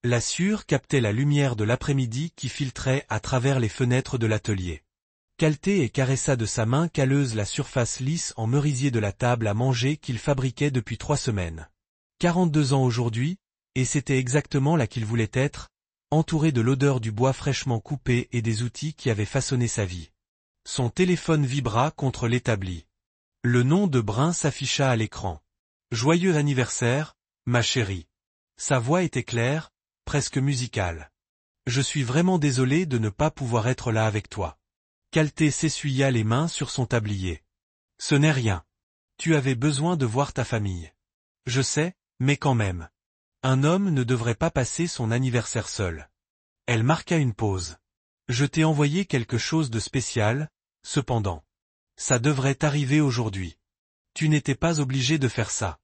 La sueur captait la lumière de l'après-midi qui filtrait à travers les fenêtres de l'atelier. Caltait et caressa de sa main calleuse la surface lisse en merisier de la table à manger qu'il fabriquait depuis 3 semaines. 42 ans aujourd'hui, et c'était exactement là qu'il voulait être, entouré de l'odeur du bois fraîchement coupé et des outils qui avaient façonné sa vie. Son téléphone vibra contre l'établi. Le nom de Brun s'afficha à l'écran. « Joyeux anniversaire, ma chérie ». Sa voix était claire, presque musicale. « Je suis vraiment désolé de ne pas pouvoir être là avec toi. » Calté s'essuya les mains sur son tablier. « Ce n'est rien. Tu avais besoin de voir ta famille. »« Je sais, mais quand même. Un homme ne devrait pas passer son anniversaire seul. » Elle marqua une pause. « Je t'ai envoyé quelque chose de spécial, cependant. Ça devrait t'arriver aujourd'hui. Tu n'étais pas obligé de faire ça. »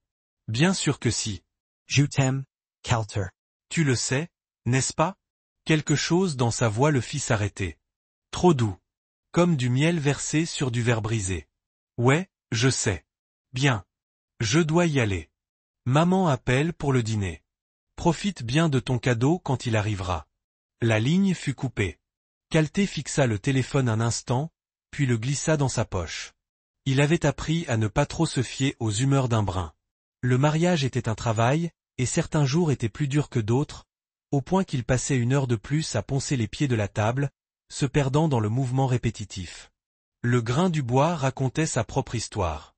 « Bien sûr que si. Je t'aime, Calter. » « Tu le sais, n'est-ce pas ?» Quelque chose dans sa voix le fit s'arrêter. Trop doux. Comme du miel versé sur du verre brisé. « Ouais, je sais. Bien. Je dois y aller. Maman appelle pour le dîner. Profite bien de ton cadeau quand il arrivera. » La ligne fut coupée. Calté fixa le téléphone un instant, puis le glissa dans sa poche. Il avait appris à ne pas trop se fier aux humeurs d'un Brun. Le mariage était un travail, et certains jours étaient plus durs que d'autres, au point qu'il passait 1 heure de plus à poncer les pieds de la table, se perdant dans le mouvement répétitif. Le grain du bois racontait sa propre histoire.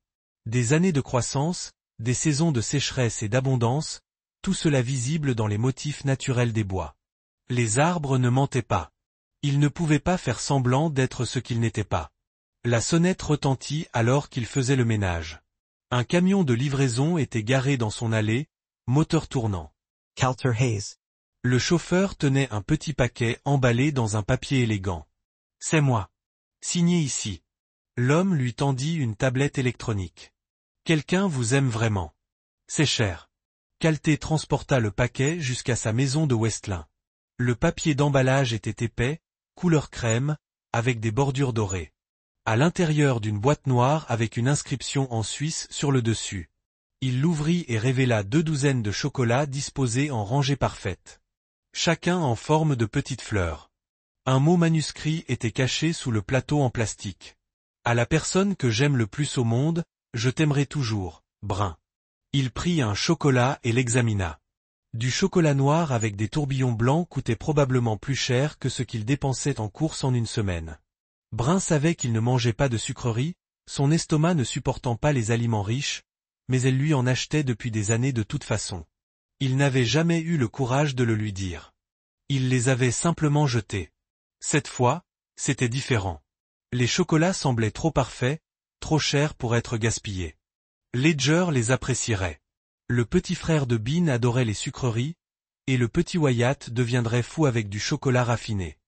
Des années de croissance, des saisons de sécheresse et d'abondance, tout cela visible dans les motifs naturels des bois. Les arbres ne mentaient pas. Ils ne pouvaient pas faire semblant d'être ce qu'ils n'étaient pas. La sonnette retentit alors qu'il faisait le ménage. Un camion de livraison était garé dans son allée, moteur tournant. Calter Hayes. Le chauffeur tenait un petit paquet emballé dans un papier élégant. « C'est moi. Signé ici. » L'homme lui tendit une tablette électronique. « Quelqu'un vous aime vraiment. C'est cher. » Calté transporta le paquet jusqu'à sa maison de Westlin. Le papier d'emballage était épais, couleur crème, avec des bordures dorées. À l'intérieur d'une boîte noire avec une inscription en suisse sur le dessus. Il l'ouvrit et révéla 2 douzaines de chocolats disposés en rangées parfaites. Chacun en forme de petites fleurs. Un mot manuscrit était caché sous le plateau en plastique. « À la personne que j'aime le plus au monde, je t'aimerai toujours, Brun. » Il prit un chocolat et l'examina. Du chocolat noir avec des tourbillons blancs coûtait probablement plus cher que ce qu'il dépensait en courses en 1 semaine. Brun savait qu'il ne mangeait pas de sucreries, son estomac ne supportant pas les aliments riches, mais elle lui en achetait depuis des années de toute façon. Il n'avait jamais eu le courage de le lui dire. Il les avait simplement jetés. Cette fois, c'était différent. Les chocolats semblaient trop parfaits, trop chers pour être gaspillés. Ledger les apprécierait. Le petit frère de Bean adorait les sucreries, et le petit Wyatt deviendrait fou avec du chocolat raffiné.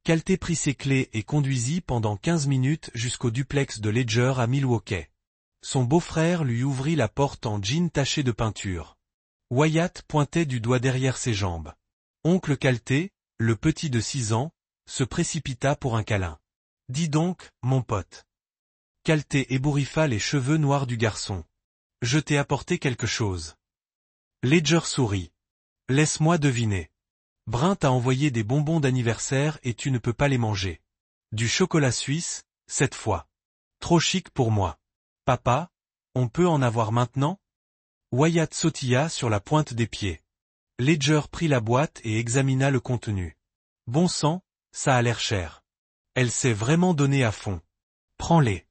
Calté prit ses clés et conduisit pendant 15 minutes jusqu'au duplex de Ledger à Milwaukee. Son beau-frère lui ouvrit la porte en jean taché de peinture. Wyatt pointait du doigt derrière ses jambes. Oncle Calté, le petit de 6 ans, se précipita pour un câlin. « Dis donc, mon pote. » Calté ébouriffa les cheveux noirs du garçon. « Je t'ai apporté quelque chose. » Ledger sourit. « Laisse-moi deviner. Brun t'a envoyé des bonbons d'anniversaire et tu ne peux pas les manger. Du chocolat suisse, cette fois. Trop chic pour moi. Papa, on peut en avoir maintenant ?» Wyatt sautilla sur la pointe des pieds. Ledger prit la boîte et examina le contenu. « Bon sang, ça a l'air cher. Elle s'est vraiment donnée à fond. Prends-les.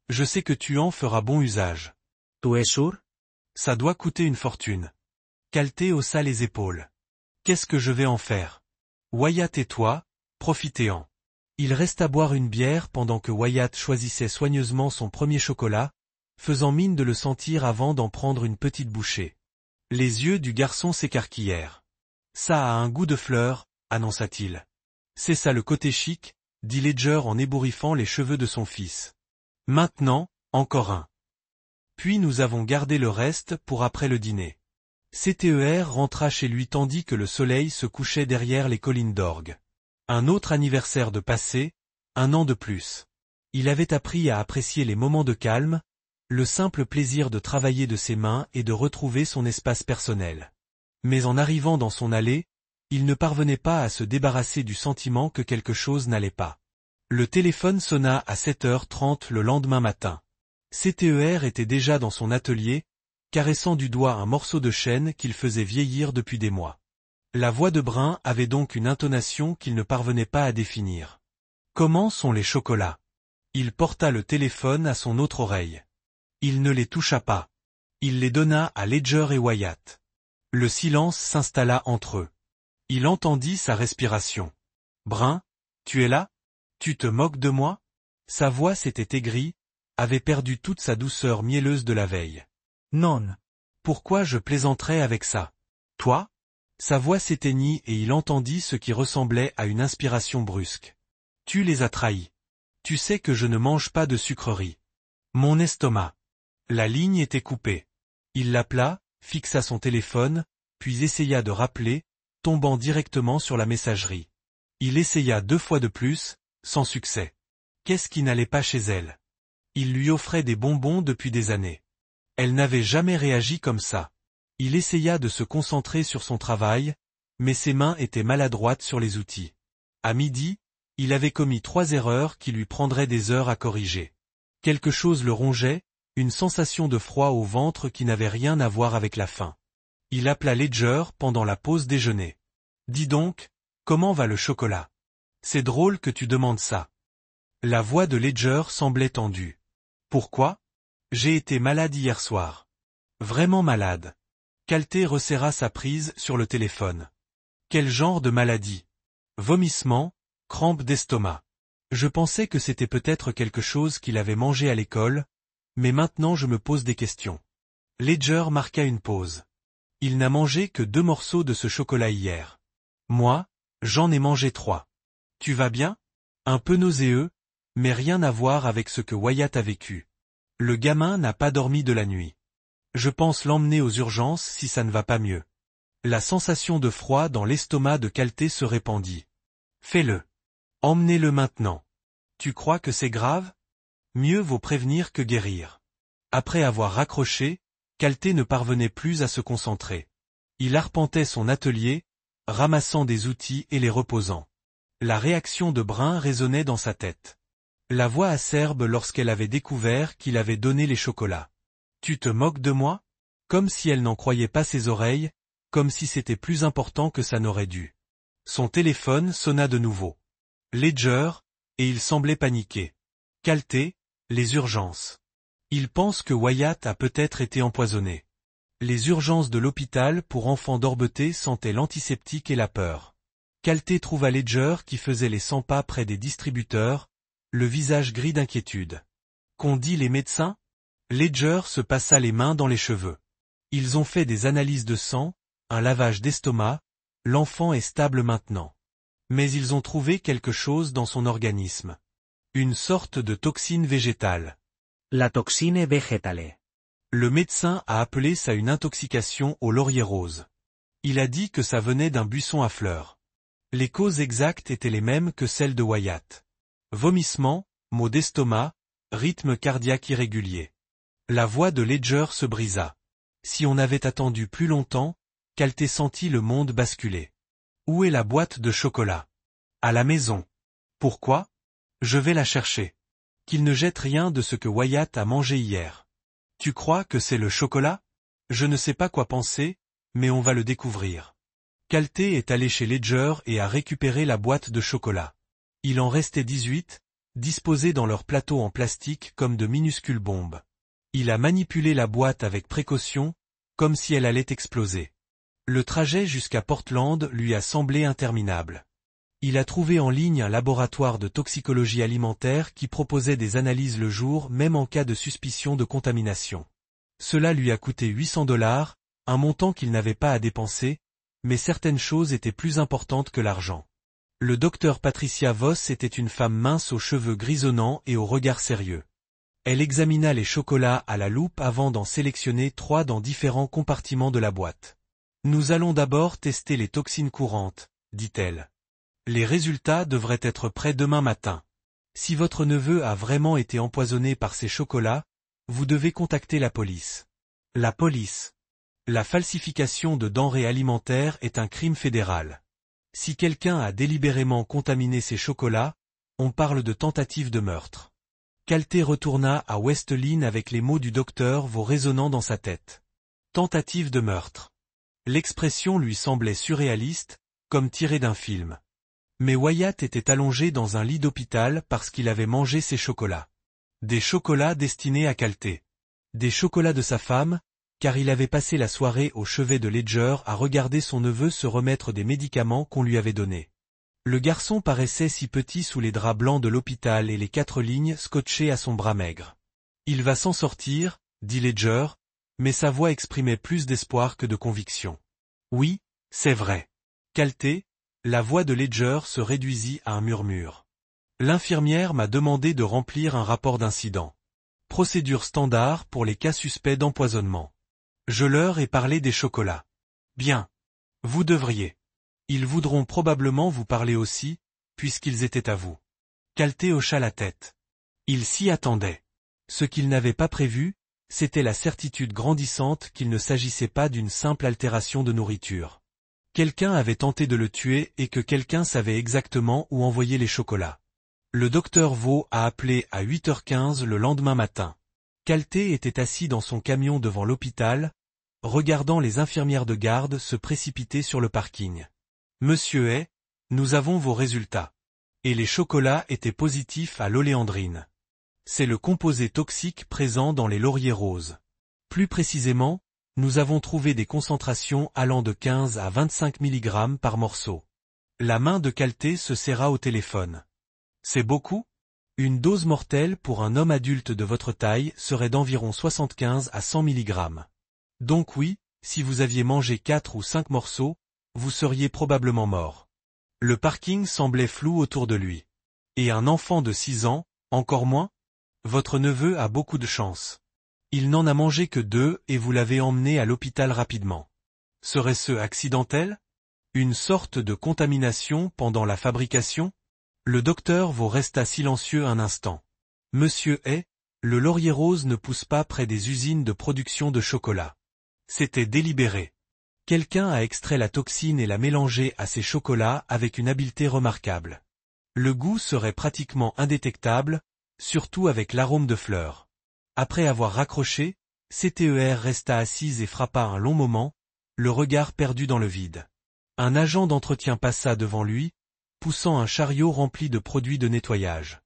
Je sais que tu en feras bon usage. » « Tu es sûr? » Ça doit coûter une fortune. Calté haussa les épaules. « Qu'est-ce que je vais en faire? Wyatt et toi, profitez-en. » Il resta boire une bière pendant que Wyatt choisissait soigneusement son premier chocolat, faisant mine de le sentir avant d'en prendre une petite bouchée. Les yeux du garçon s'écarquillèrent. « Ça a un goût de fleurs, » annonça-t-il. « C'est ça le côté chic, » dit Ledger en ébouriffant les cheveux de son fils. « Maintenant, encore un. » Puis nous avons gardé le reste pour après le dîner. CTER rentra chez lui tandis que le soleil se couchait derrière les collines d'orgue. Un autre anniversaire de passé, 1 an de plus. Il avait appris à apprécier les moments de calme, le simple plaisir de travailler de ses mains et de retrouver son espace personnel. Mais en arrivant dans son allée, Il ne parvenait pas à se débarrasser du sentiment que quelque chose n'allait pas. Le téléphone sonna à 7h30 le lendemain matin. CTER était déjà dans son atelier, caressant du doigt un morceau de chêne qu'il faisait vieillir depuis des mois. La voix de Brun avait donc une intonation qu'il ne parvenait pas à définir. Comment sont les chocolats? Il porta le téléphone à son autre oreille. Il ne les toucha pas. Il les donna à Ledger et Wyatt. Le silence s'installa entre eux. Il entendit sa respiration. Brun, tu es là? Tu te moques de moi? Sa voix s'était aigrie, avait perdu toute sa douceur mielleuse de la veille. Non. Pourquoi je plaisanterais avec ça? Toi? Sa voix s'éteignit et il entendit ce qui ressemblait à une inspiration brusque. Tu les as trahis. Tu sais que je ne mange pas de sucreries. Mon estomac. La ligne était coupée. Il l'appela, fixa son téléphone, puis essaya de rappeler, tombant directement sur la messagerie. Il essaya 2 fois de plus, sans succès. Qu'est-ce qui n'allait pas chez elle? Il lui offrait des bonbons depuis des années. Elle n'avait jamais réagi comme ça. Il essaya de se concentrer sur son travail, mais ses mains étaient maladroites sur les outils. À midi, il avait commis 3 erreurs qui lui prendraient des heures à corriger. Quelque chose le rongeait, une sensation de froid au ventre qui n'avait rien à voir avec la faim. Il appela Ledger pendant la pause déjeuner. Dis donc, comment va le chocolat? C'est drôle que tu demandes ça. La voix de Ledger semblait tendue. Pourquoi? J'ai été malade hier soir. Vraiment malade. Calté resserra sa prise sur le téléphone. Quel genre de maladie? Vomissement, crampe d'estomac. Je pensais que c'était peut-être quelque chose qu'il avait mangé à l'école, mais maintenant je me pose des questions. Ledger marqua une pause. Il n'a mangé que 2 morceaux de ce chocolat hier. Moi, j'en ai mangé 3. Tu vas bien? Un peu nauséeux, mais rien à voir avec ce que Wyatt a vécu. Le gamin n'a pas dormi de la nuit. Je pense l'emmener aux urgences si ça ne va pas mieux. La sensation de froid dans l'estomac de Calté se répandit. Fais-le. Emmenez-le maintenant. Tu crois que c'est grave? Mieux vaut prévenir que guérir. Après avoir raccroché, Calté ne parvenait plus à se concentrer. Il arpentait son atelier, ramassant des outils et les reposant. La réaction de Brun résonnait dans sa tête. La voix acerbe lorsqu'elle avait découvert qu'il avait donné les chocolats. Tu te moques de moi? Comme si elle n'en croyait pas ses oreilles, comme si c'était plus important que ça n'aurait dû. Son téléphone sonna de nouveau. Ledger, et il semblait paniqué. Calté, les urgences. Il pense que Wyatt a peut-être été empoisonné. Les urgences de l'hôpital pour enfants d'Orbeté sentaient l'antiseptique et la peur. Calté trouva Ledger qui faisait les 100 pas près des distributeurs, le visage gris d'inquiétude. Qu'ont dit les médecins? Ledger se passa les mains dans les cheveux. Ils ont fait des analyses de sang, un lavage d'estomac, l'enfant est stable maintenant. Mais ils ont trouvé quelque chose dans son organisme. Une sorte de toxine végétale. La toxine vegetale. Le médecin a appelé ça une intoxication au laurier rose. Il a dit que ça venait d'un buisson à fleurs. Les causes exactes étaient les mêmes que celles de Wyatt. Vomissement, maux d'estomac, rythme cardiaque irrégulier. La voix de Ledger se brisa. Si on avait attendu plus longtemps, Calté sentit le monde basculer. Où est la boîte de chocolat? À la maison. Pourquoi? Je vais la chercher. Qu'il ne jette rien de ce que Wyatt a mangé hier. Tu crois que c'est le chocolat? Je ne sais pas quoi penser, mais on va le découvrir. Calté est allé chez Ledger et a récupéré la boîte de chocolat. Il en restait 18, disposées dans leur plateau en plastique comme de minuscules bombes. Il a manipulé la boîte avec précaution, comme si elle allait exploser. Le trajet jusqu'à Portland lui a semblé interminable. Il a trouvé en ligne un laboratoire de toxicologie alimentaire qui proposait des analyses le jour même en cas de suspicion de contamination. Cela lui a coûté $800, un montant qu'il n'avait pas à dépenser, mais certaines choses étaient plus importantes que l'argent. Le docteur Patricia Voss était une femme mince aux cheveux grisonnants et au regard sérieux. Elle examina les chocolats à la loupe avant d'en sélectionner 3 dans différents compartiments de la boîte. Nous allons d'abord tester les toxines courantes, dit-elle. Les résultats devraient être prêts demain matin. Si votre neveu a vraiment été empoisonné par ces chocolats, vous devez contacter la police. La police. La falsification de denrées alimentaires est un crime fédéral. Si quelqu'un a délibérément contaminé ces chocolats, on parle de tentative de meurtre. Calté retourna à West Lynne avec les mots du docteur Vaux résonnant dans sa tête. Tentative de meurtre. L'expression lui semblait surréaliste, comme tirée d'un film. Mais Wyatt était allongé dans un lit d'hôpital parce qu'il avait mangé ses chocolats. Des chocolats destinés à Calté. Des chocolats de sa femme, car il avait passé la soirée au chevet de Ledger à regarder son neveu se remettre des médicaments qu'on lui avait donnés. Le garçon paraissait si petit sous les draps blancs de l'hôpital et les 4 lignes scotchées à son bras maigre. Il va s'en sortir, dit Ledger, mais sa voix exprimait plus d'espoir que de conviction. Oui, c'est vrai. Calté, la voix de Ledger se réduisit à un murmure. L'infirmière m'a demandé de remplir un rapport d'incident. Procédure standard pour les cas suspects d'empoisonnement. Je leur ai parlé des chocolats. Bien. Vous devriez. Ils voudront probablement vous parler aussi, puisqu'ils étaient à vous. Calté hocha la tête. Il s'y attendait. Ce qu'il n'avait pas prévu, c'était la certitude grandissante qu'il ne s'agissait pas d'une simple altération de nourriture. Quelqu'un avait tenté de le tuer et que quelqu'un savait exactement où envoyer les chocolats. Le docteur Vaux a appelé à 8h15 le lendemain matin. Calté était assis dans son camion devant l'hôpital, regardant les infirmières de garde se précipiter sur le parking. Monsieur Hay, nous avons vos résultats. Et les chocolats étaient positifs à l'oléandrine. C'est le composé toxique présent dans les lauriers roses. Plus précisément, nous avons trouvé des concentrations allant de 15 à 25 mg par morceau. La main de Calté se serra au téléphone. C'est beaucoup? Une dose mortelle pour un homme adulte de votre taille serait d'environ 75 à 100 mg. Donc oui, si vous aviez mangé 4 ou 5 morceaux, vous seriez probablement mort. Le parking semblait flou autour de lui. Et un enfant de 6 ans, encore moins? Votre neveu a beaucoup de chance. Il n'en a mangé que 2 et vous l'avez emmené à l'hôpital rapidement. Serait-ce accidentel? Une sorte de contamination pendant la fabrication? Le docteur Vaux resta silencieux un instant. Monsieur Hay, le laurier rose ne pousse pas près des usines de production de chocolat. C'était délibéré. Quelqu'un a extrait la toxine et l'a mélangée à ces chocolats avec une habileté remarquable. Le goût serait pratiquement indétectable, surtout avec l'arôme de fleurs. Après avoir raccroché, CTER resta assise et frappa un long moment, le regard perdu dans le vide. Un agent d'entretien passa devant lui, poussant un chariot rempli de produits de nettoyage.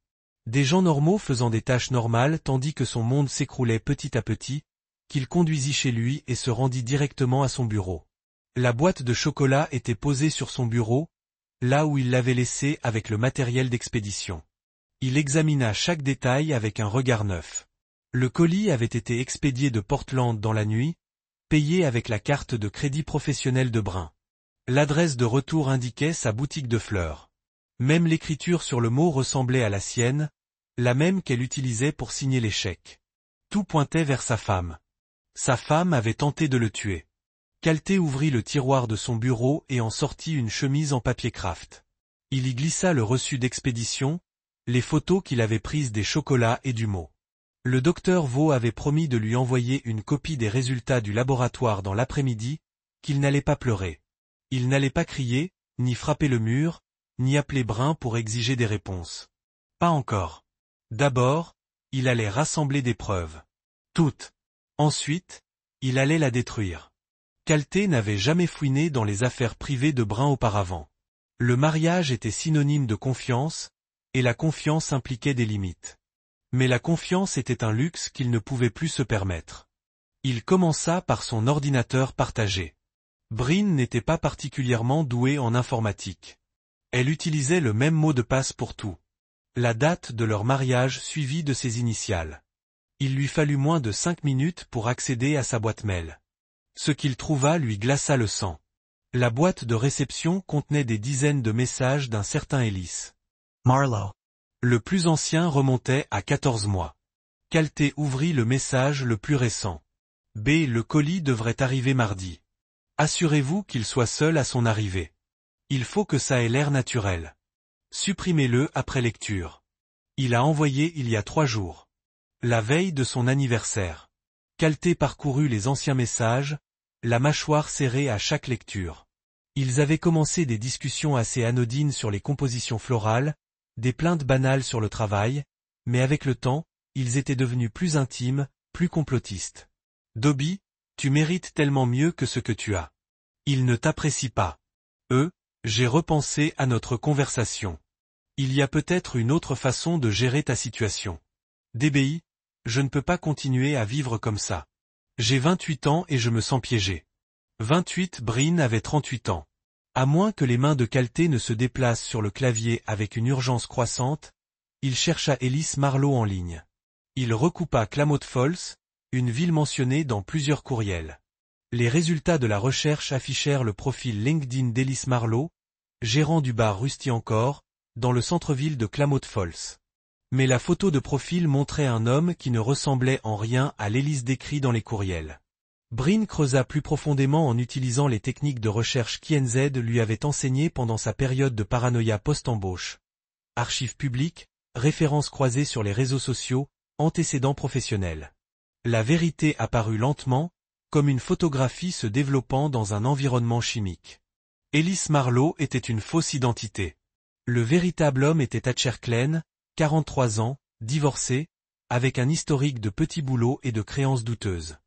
Des gens normaux faisant des tâches normales tandis que son monde s'écroulait petit à petit, qu'il conduisit chez lui et se rendit directement à son bureau. La boîte de chocolat était posée sur son bureau, là où il l'avait laissée avec le matériel d'expédition. Il examina chaque détail avec un regard neuf. Le colis avait été expédié de Portland dans la nuit, payé avec la carte de crédit professionnel de Brun. L'adresse de retour indiquait sa boutique de fleurs. Même l'écriture sur le mot ressemblait à la sienne, la même qu'elle utilisait pour signer les chèques. Tout pointait vers sa femme. Sa femme avait tenté de le tuer. Calté ouvrit le tiroir de son bureau et en sortit une chemise en papier craft. Il y glissa le reçu d'expédition, les photos qu'il avait prises des chocolats et du mot. Le docteur Vaux avait promis de lui envoyer une copie des résultats du laboratoire dans l'après-midi, qu'il n'allait pas pleurer. Il n'allait pas crier, ni frapper le mur, ni appeler Brun pour exiger des réponses. Pas encore. D'abord, il allait rassembler des preuves. Toutes. Ensuite, il allait la détruire. Calté n'avait jamais fouiné dans les affaires privées de Brun auparavant. Le mariage était synonyme de confiance, et la confiance impliquait des limites. Mais la confiance était un luxe qu'il ne pouvait plus se permettre. Il commença par son ordinateur partagé. Bryn n'était pas particulièrement douée en informatique. Elle utilisait le même mot de passe pour tout. La date de leur mariage suivie de ses initiales. Il lui fallut moins de 5 minutes pour accéder à sa boîte mail. Ce qu'il trouva lui glaça le sang. La boîte de réception contenait des dizaines de messages d'un certain Ellis. Marlowe. Le plus ancien remontait à 14 mois. Calté ouvrit le message le plus récent. B. Le colis devrait arriver mardi. Assurez-vous qu'il soit seul à son arrivée. Il faut que ça ait l'air naturel. Supprimez-le après lecture. Il a envoyé il y a 3 jours. La veille de son anniversaire. Calté parcourut les anciens messages, la mâchoire serrée à chaque lecture. Ils avaient commencé des discussions assez anodines sur les compositions florales, des plaintes banales sur le travail, mais avec le temps, ils étaient devenus plus intimes, plus complotistes. Dobby, tu mérites tellement mieux que ce que tu as. Ils ne t'apprécient pas. J'ai repensé à notre conversation. Il y a peut-être une autre façon de gérer ta situation. DBI, je ne peux pas continuer à vivre comme ça. J'ai 28 ans et je me sens piégé. 28 Bryn avait 38 ans. À moins que les mains de Calté ne se déplacent sur le clavier avec une urgence croissante, il chercha Ellis Marlowe en ligne. Il recoupa Klamath Falls, une ville mentionnée dans plusieurs courriels. Les résultats de la recherche affichèrent le profil LinkedIn d'Ellis Marlowe, gérant du bar Rusty encore, dans le centre-ville de Klamath Falls. Mais la photo de profil montrait un homme qui ne ressemblait en rien à l'Ellis décrit dans les courriels. Bryn creusa plus profondément en utilisant les techniques de recherche qu'INZ lui avait enseignées pendant sa période de paranoïa post-embauche. Archives publiques, références croisées sur les réseaux sociaux, antécédents professionnels. La vérité apparut lentement, comme une photographie se développant dans un environnement chimique. Ellis Marlowe était une fausse identité. Le véritable homme était Thatcher Klein, 43 ans, divorcé, avec un historique de petits boulots et de créances douteuses.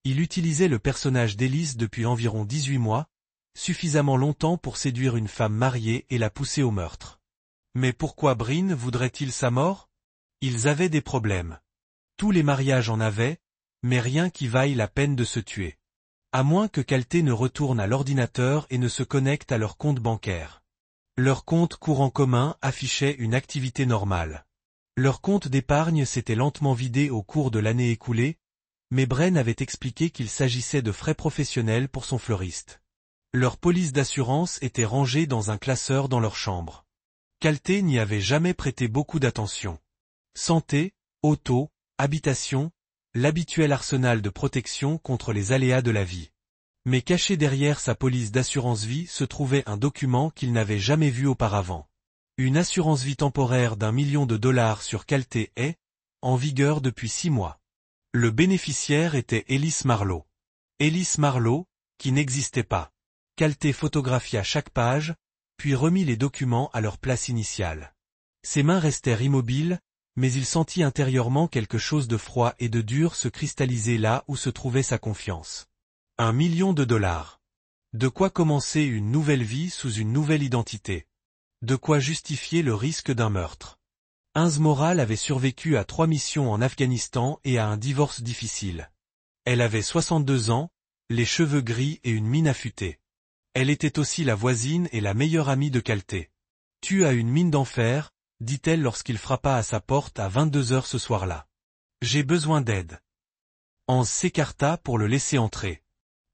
Il utilisait le personnage d'Ellis depuis environ 18 mois, suffisamment longtemps pour séduire une femme mariée et la pousser au meurtre. Mais pourquoi Bryn voudrait-il sa mort? Ils avaient des problèmes. Tous les mariages en avaient, mais rien qui vaille la peine de se tuer. À moins que Calté ne retourne à l'ordinateur et ne se connecte à leur compte bancaire. Leur compte courant commun affichait une activité normale. Leur compte d'épargne s'était lentement vidé au cours de l'année écoulée, mais Bryn avait expliqué qu'il s'agissait de frais professionnels pour son fleuriste. Leur police d'assurance était rangée dans un classeur dans leur chambre. Calté n'y avait jamais prêté beaucoup d'attention. Santé, auto, habitation, l'habituel arsenal de protection contre les aléas de la vie. Mais caché derrière sa police d'assurance vie se trouvait un document qu'il n'avait jamais vu auparavant. Une assurance vie temporaire d'1 million de dollars sur Calté est, en vigueur depuis 6 mois. Le bénéficiaire était Ellis Marlowe. Ellis Marlowe, qui n'existait pas. Calté photographia chaque page, puis remit les documents à leur place initiale. Ses mains restèrent immobiles, mais il sentit intérieurement quelque chose de froid et de dur se cristalliser là où se trouvait sa confiance. 1 million de dollars. De quoi commencer une nouvelle vie sous une nouvelle identité. De quoi justifier le risque d'un meurtre. Inz Moral avait survécu à 3 missions en Afghanistan et à un divorce difficile. Elle avait 62 ans, les cheveux gris et une mine affûtée. Elle était aussi la voisine et la meilleure amie de Calté. « Tu as une mine d'enfer », dit-elle lorsqu'il frappa à sa porte à 22 heures ce soir-là. « J'ai besoin d'aide. » Anz s'écarta pour le laisser entrer.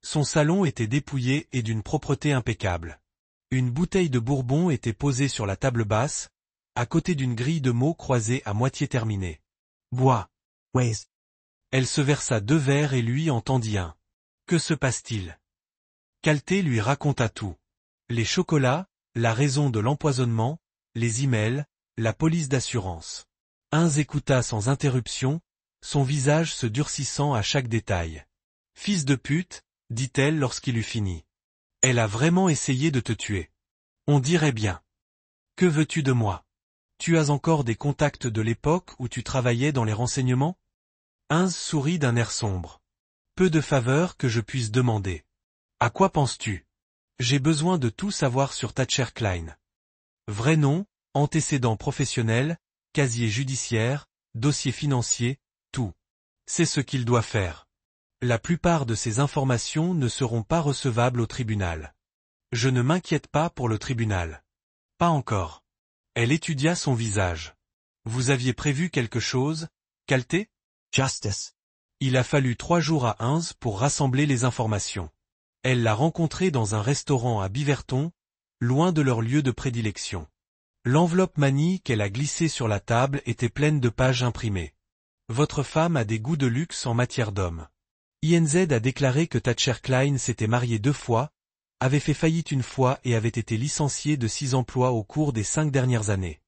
Son salon était dépouillé et d'une propreté impeccable. Une bouteille de bourbon était posée sur la table basse, à côté d'une grille de mots croisée à moitié terminée. « Bois. » Wes. Elle se versa 2 verres et lui en tendit un. « Que se passe-t-il » Calté lui raconta tout. Les chocolats, la raison de l'empoisonnement, les emails, la police d'assurance. Inz écouta sans interruption, son visage se durcissant à chaque détail. « Fils de pute », dit-elle lorsqu'il eut fini. « Elle a vraiment essayé de te tuer. On dirait bien. Que veux-tu de moi ? Tu as encore des contacts de l'époque où tu travaillais dans les renseignements ?» Inz sourit d'un air sombre. « Peu de faveurs que je puisse demander. À quoi penses-tu ? J'ai besoin de tout savoir sur Thatcher Klein. Vrai nom, antécédents professionnels, casier judiciaire, dossier financier, tout. C'est ce qu'il doit faire. La plupart de ces informations ne seront pas recevables au tribunal. Je ne m'inquiète pas pour le tribunal. Pas encore. » Elle étudia son visage. « Vous aviez prévu quelque chose, Calté ? » Justice. Il a fallu 3 jours à Inz pour rassembler les informations. Elle l'a rencontré dans un restaurant à Beaverton, loin de leur lieu de prédilection. L'enveloppe manie qu'elle a glissée sur la table était pleine de pages imprimées. « Votre femme a des goûts de luxe en matière d'homme. » INZ a déclaré que Thatcher Klein s'était marié 2 fois, avait fait faillite 1 fois et avait été licencié de 6 emplois au cours des 5 dernières années.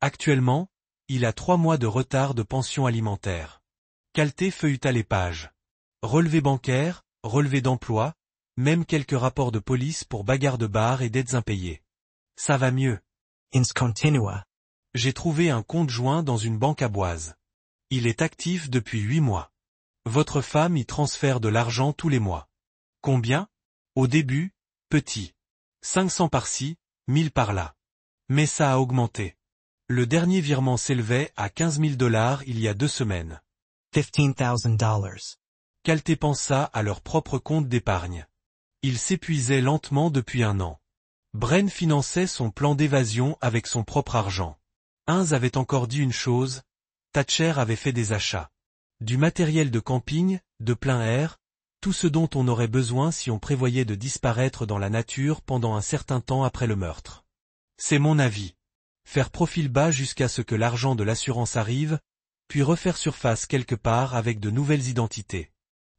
Actuellement, il a 3 mois de retard de pension alimentaire. Calté feuilleta les pages. Relevé bancaire, relevé d'emploi, même quelques rapports de police pour bagarre de bar et dettes impayées. Ça va mieux. Ins continua. J'ai trouvé un compte joint dans une banque à Boise. Il est actif depuis 8 mois. Votre femme y transfère de l'argent tous les mois. Combien? Au début, petit. 500 par-ci, 1000 par-là. Mais ça a augmenté. Le dernier virement s'élevait à $15 000 il y a 2 semaines. $15,000. Calté pensa à leur propre compte d'épargne. Il s'épuisait lentement depuis 1 an. Bren finançait son plan d'évasion avec son propre argent. Heinz avait encore dit une chose, Thatcher avait fait des achats. Du matériel de camping, de plein air, tout ce dont on aurait besoin si on prévoyait de disparaître dans la nature pendant un certain temps après le meurtre. C'est mon avis. Faire profil bas jusqu'à ce que l'argent de l'assurance arrive, puis refaire surface quelque part avec de nouvelles identités.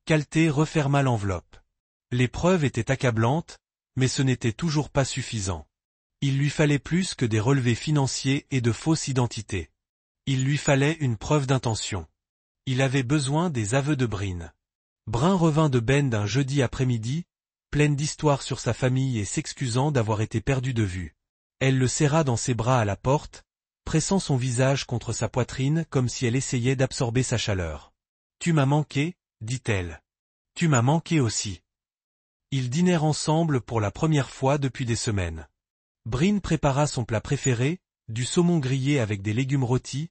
Calté referma l'enveloppe. Les preuves étaient accablantes, mais ce n'était toujours pas suffisant. Il lui fallait plus que des relevés financiers et de fausses identités. Il lui fallait une preuve d'intention. Il avait besoin des aveux de Brin. Brin revint de Bend un jeudi après-midi, pleine d'histoires sur sa famille et s'excusant d'avoir été perdu de vue. Elle le serra dans ses bras à la porte, pressant son visage contre sa poitrine comme si elle essayait d'absorber sa chaleur. « Tu m'as manqué, dit-elle. Tu m'as manqué aussi. » Ils dînèrent ensemble pour la première fois depuis des semaines. Brin prépara son plat préféré, du saumon grillé avec des légumes rôtis,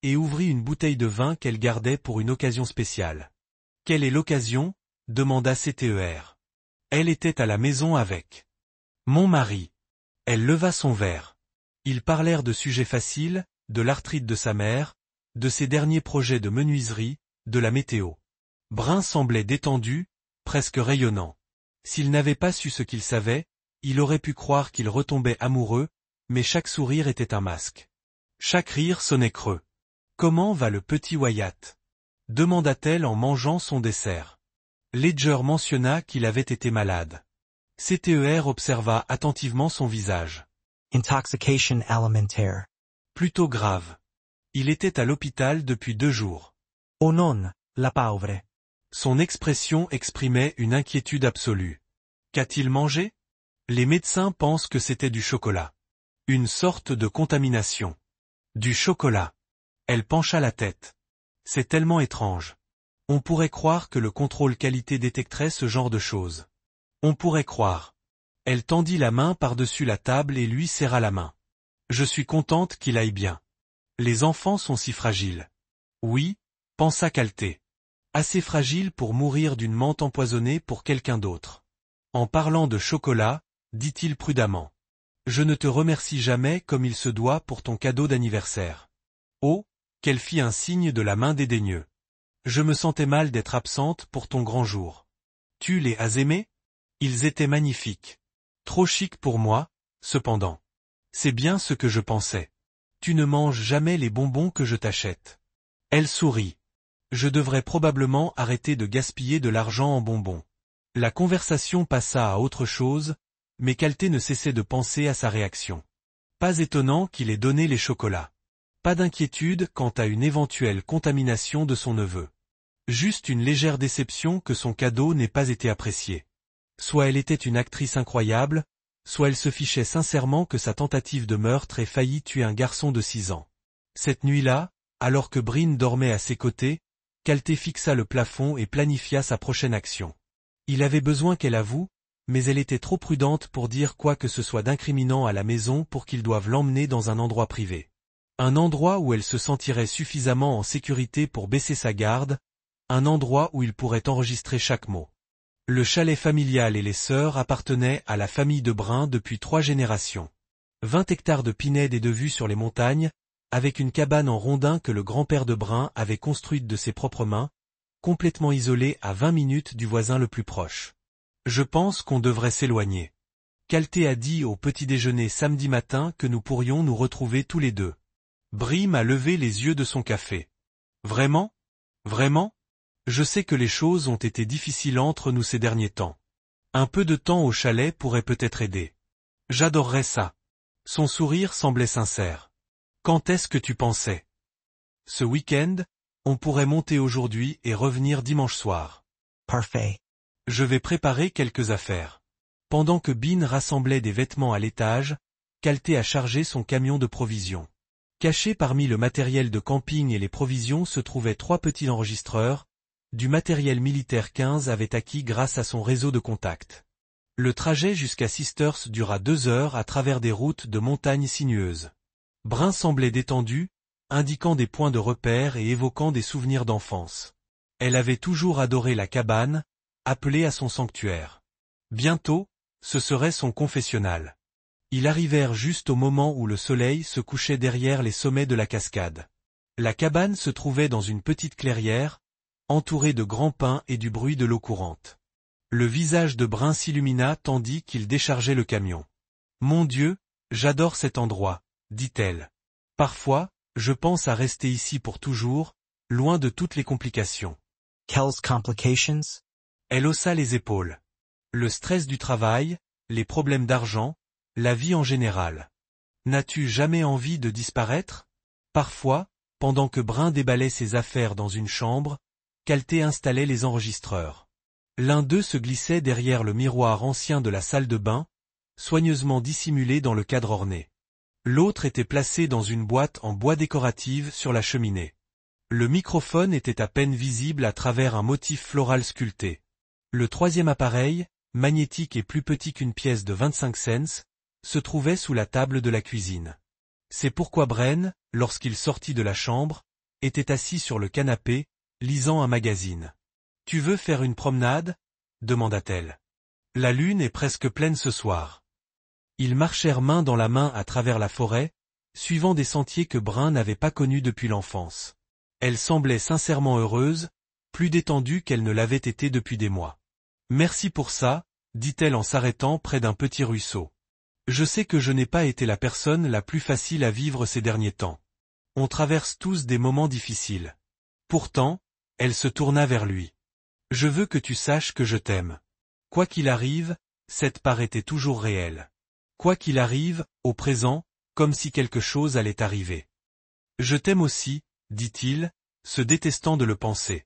et ouvrit une bouteille de vin qu'elle gardait pour une occasion spéciale. « Quelle est l'occasion » demanda CTER. Elle était à la maison avec mon mari. Elle leva son verre. Ils parlèrent de sujets faciles, de l'arthrite de sa mère, de ses derniers projets de menuiserie, de la météo. Brin semblait détendu, presque rayonnant. S'il n'avait pas su ce qu'il savait, il aurait pu croire qu'il retombait amoureux, mais chaque sourire était un masque. Chaque rire sonnait creux. « Comment va le petit Wyatt » demanda-t-elle en mangeant son dessert. Ledger mentionna qu'il avait été malade. CTER observa attentivement son visage. Intoxication alimentaire. Plutôt grave. Il était à l'hôpital depuis 2 jours. Oh non, la pauvre. Son expression exprimait une inquiétude absolue. Qu'a-t-il mangé? Les médecins pensent que c'était du chocolat. Une sorte de contamination. Du chocolat. Elle pencha la tête. C'est tellement étrange. On pourrait croire que le contrôle qualité détecterait ce genre de choses. On pourrait croire. Elle tendit la main par-dessus la table et lui serra la main. Je suis contente qu'il aille bien. Les enfants sont si fragiles. Oui, pensa Calté. Assez fragiles pour mourir d'une menthe empoisonnée pour quelqu'un d'autre. En parlant de chocolat, dit-il prudemment. Je ne te remercie jamais comme il se doit pour ton cadeau d'anniversaire. Oh, qu'elle fit un signe de la main dédaigneux. Je me sentais mal d'être absente pour ton grand jour. Tu les as aimés? Ils étaient magnifiques. Trop chic pour moi, cependant. C'est bien ce que je pensais. Tu ne manges jamais les bonbons que je t'achète. Elle sourit. Je devrais probablement arrêter de gaspiller de l'argent en bonbons. La conversation passa à autre chose, mais Calté ne cessait de penser à sa réaction. Pas étonnant qu'il ait donné les chocolats. Pas d'inquiétude quant à une éventuelle contamination de son neveu. Juste une légère déception que son cadeau n'ait pas été apprécié. Soit elle était une actrice incroyable, soit elle se fichait sincèrement que sa tentative de meurtre ait failli tuer un garçon de 6 ans. Cette nuit-là, alors que Brin dormait à ses côtés, Calté fixa le plafond et planifia sa prochaine action. Il avait besoin qu'elle avoue, mais elle était trop prudente pour dire quoi que ce soit d'incriminant à la maison pour qu'ils doivent l'emmener dans un endroit privé. Un endroit où elle se sentirait suffisamment en sécurité pour baisser sa garde, un endroit où il pourrait enregistrer chaque mot. Le chalet familial et les sœurs appartenaient à la famille de Brin depuis 3 générations. 20 hectares de pinèdes et de vue sur les montagnes, avec une cabane en rondin que le grand-père de Brin avait construite de ses propres mains, complètement isolée à 20 minutes du voisin le plus proche. Je pense qu'on devrait s'éloigner. Calté a dit au petit-déjeuner samedi matin que nous pourrions nous retrouver tous les deux. Brim a levé les yeux de son café. Vraiment? Vraiment? Je sais que les choses ont été difficiles entre nous ces derniers temps. Un peu de temps au chalet pourrait peut-être aider. J'adorerais ça. Son sourire semblait sincère. Quand est-ce que tu pensais? Ce week-end, on pourrait monter aujourd'hui et revenir dimanche soir. Parfait. Je vais préparer quelques affaires. Pendant que Bean rassemblait des vêtements à l'étage, Calté a chargé son camion de provisions. Cachés parmi le matériel de camping et les provisions se trouvaient 3 petits enregistreurs, du matériel militaire 15 avait acquis grâce à son réseau de contacts. Le trajet jusqu'à Sisters dura 2 heures à travers des routes de montagnes sinueuses. Brun semblait détendu, indiquant des points de repère et évoquant des souvenirs d'enfance. Elle avait toujours adoré la cabane, appelée à son sanctuaire. Bientôt, ce serait son confessionnal. Ils arrivèrent juste au moment où le soleil se couchait derrière les sommets de la cascade. La cabane se trouvait dans une petite clairière, entourée de grands pins et du bruit de l'eau courante. Le visage de Brun s'illumina tandis qu'il déchargeait le camion. « Mon Dieu, j'adore cet endroit, dit-elle. Parfois, je pense à rester ici pour toujours, loin de toutes les complications. » Kel's complications? Elle haussa les épaules. Le stress du travail, les problèmes d'argent, la vie en général. N'as-tu jamais envie de disparaître? Parfois, pendant que Brun déballait ses affaires dans une chambre, Calté installait les enregistreurs. L'un d'eux se glissait derrière le miroir ancien de la salle de bain, soigneusement dissimulé dans le cadre orné. L'autre était placé dans une boîte en bois décorative sur la cheminée. Le microphone était à peine visible à travers un motif floral sculpté. Le troisième appareil, magnétique et plus petit qu'une pièce de 25 cents, se trouvait sous la table de la cuisine. C'est pourquoi Bren, lorsqu'il sortit de la chambre, était assis sur le canapé, lisant un magazine. « Tu veux faire une promenade » demanda-t-elle. « La lune est presque pleine ce soir. » Ils marchèrent main dans la main à travers la forêt, suivant des sentiers que Brun n'avait pas connus depuis l'enfance. Elle semblait sincèrement heureuse, plus détendue qu'elle ne l'avait été depuis des mois. « Merci pour ça, » dit-elle en s'arrêtant près d'un petit ruisseau. « Je sais que je n'ai pas été la personne la plus facile à vivre ces derniers temps. On traverse tous des moments difficiles. » Pourtant, elle se tourna vers lui. « Je veux que tu saches que je t'aime. Quoi qu'il arrive, cette part était toujours réelle. Quoi qu'il arrive, au présent, comme si quelque chose allait arriver. Je t'aime aussi, dit-il, se détestant de le penser. »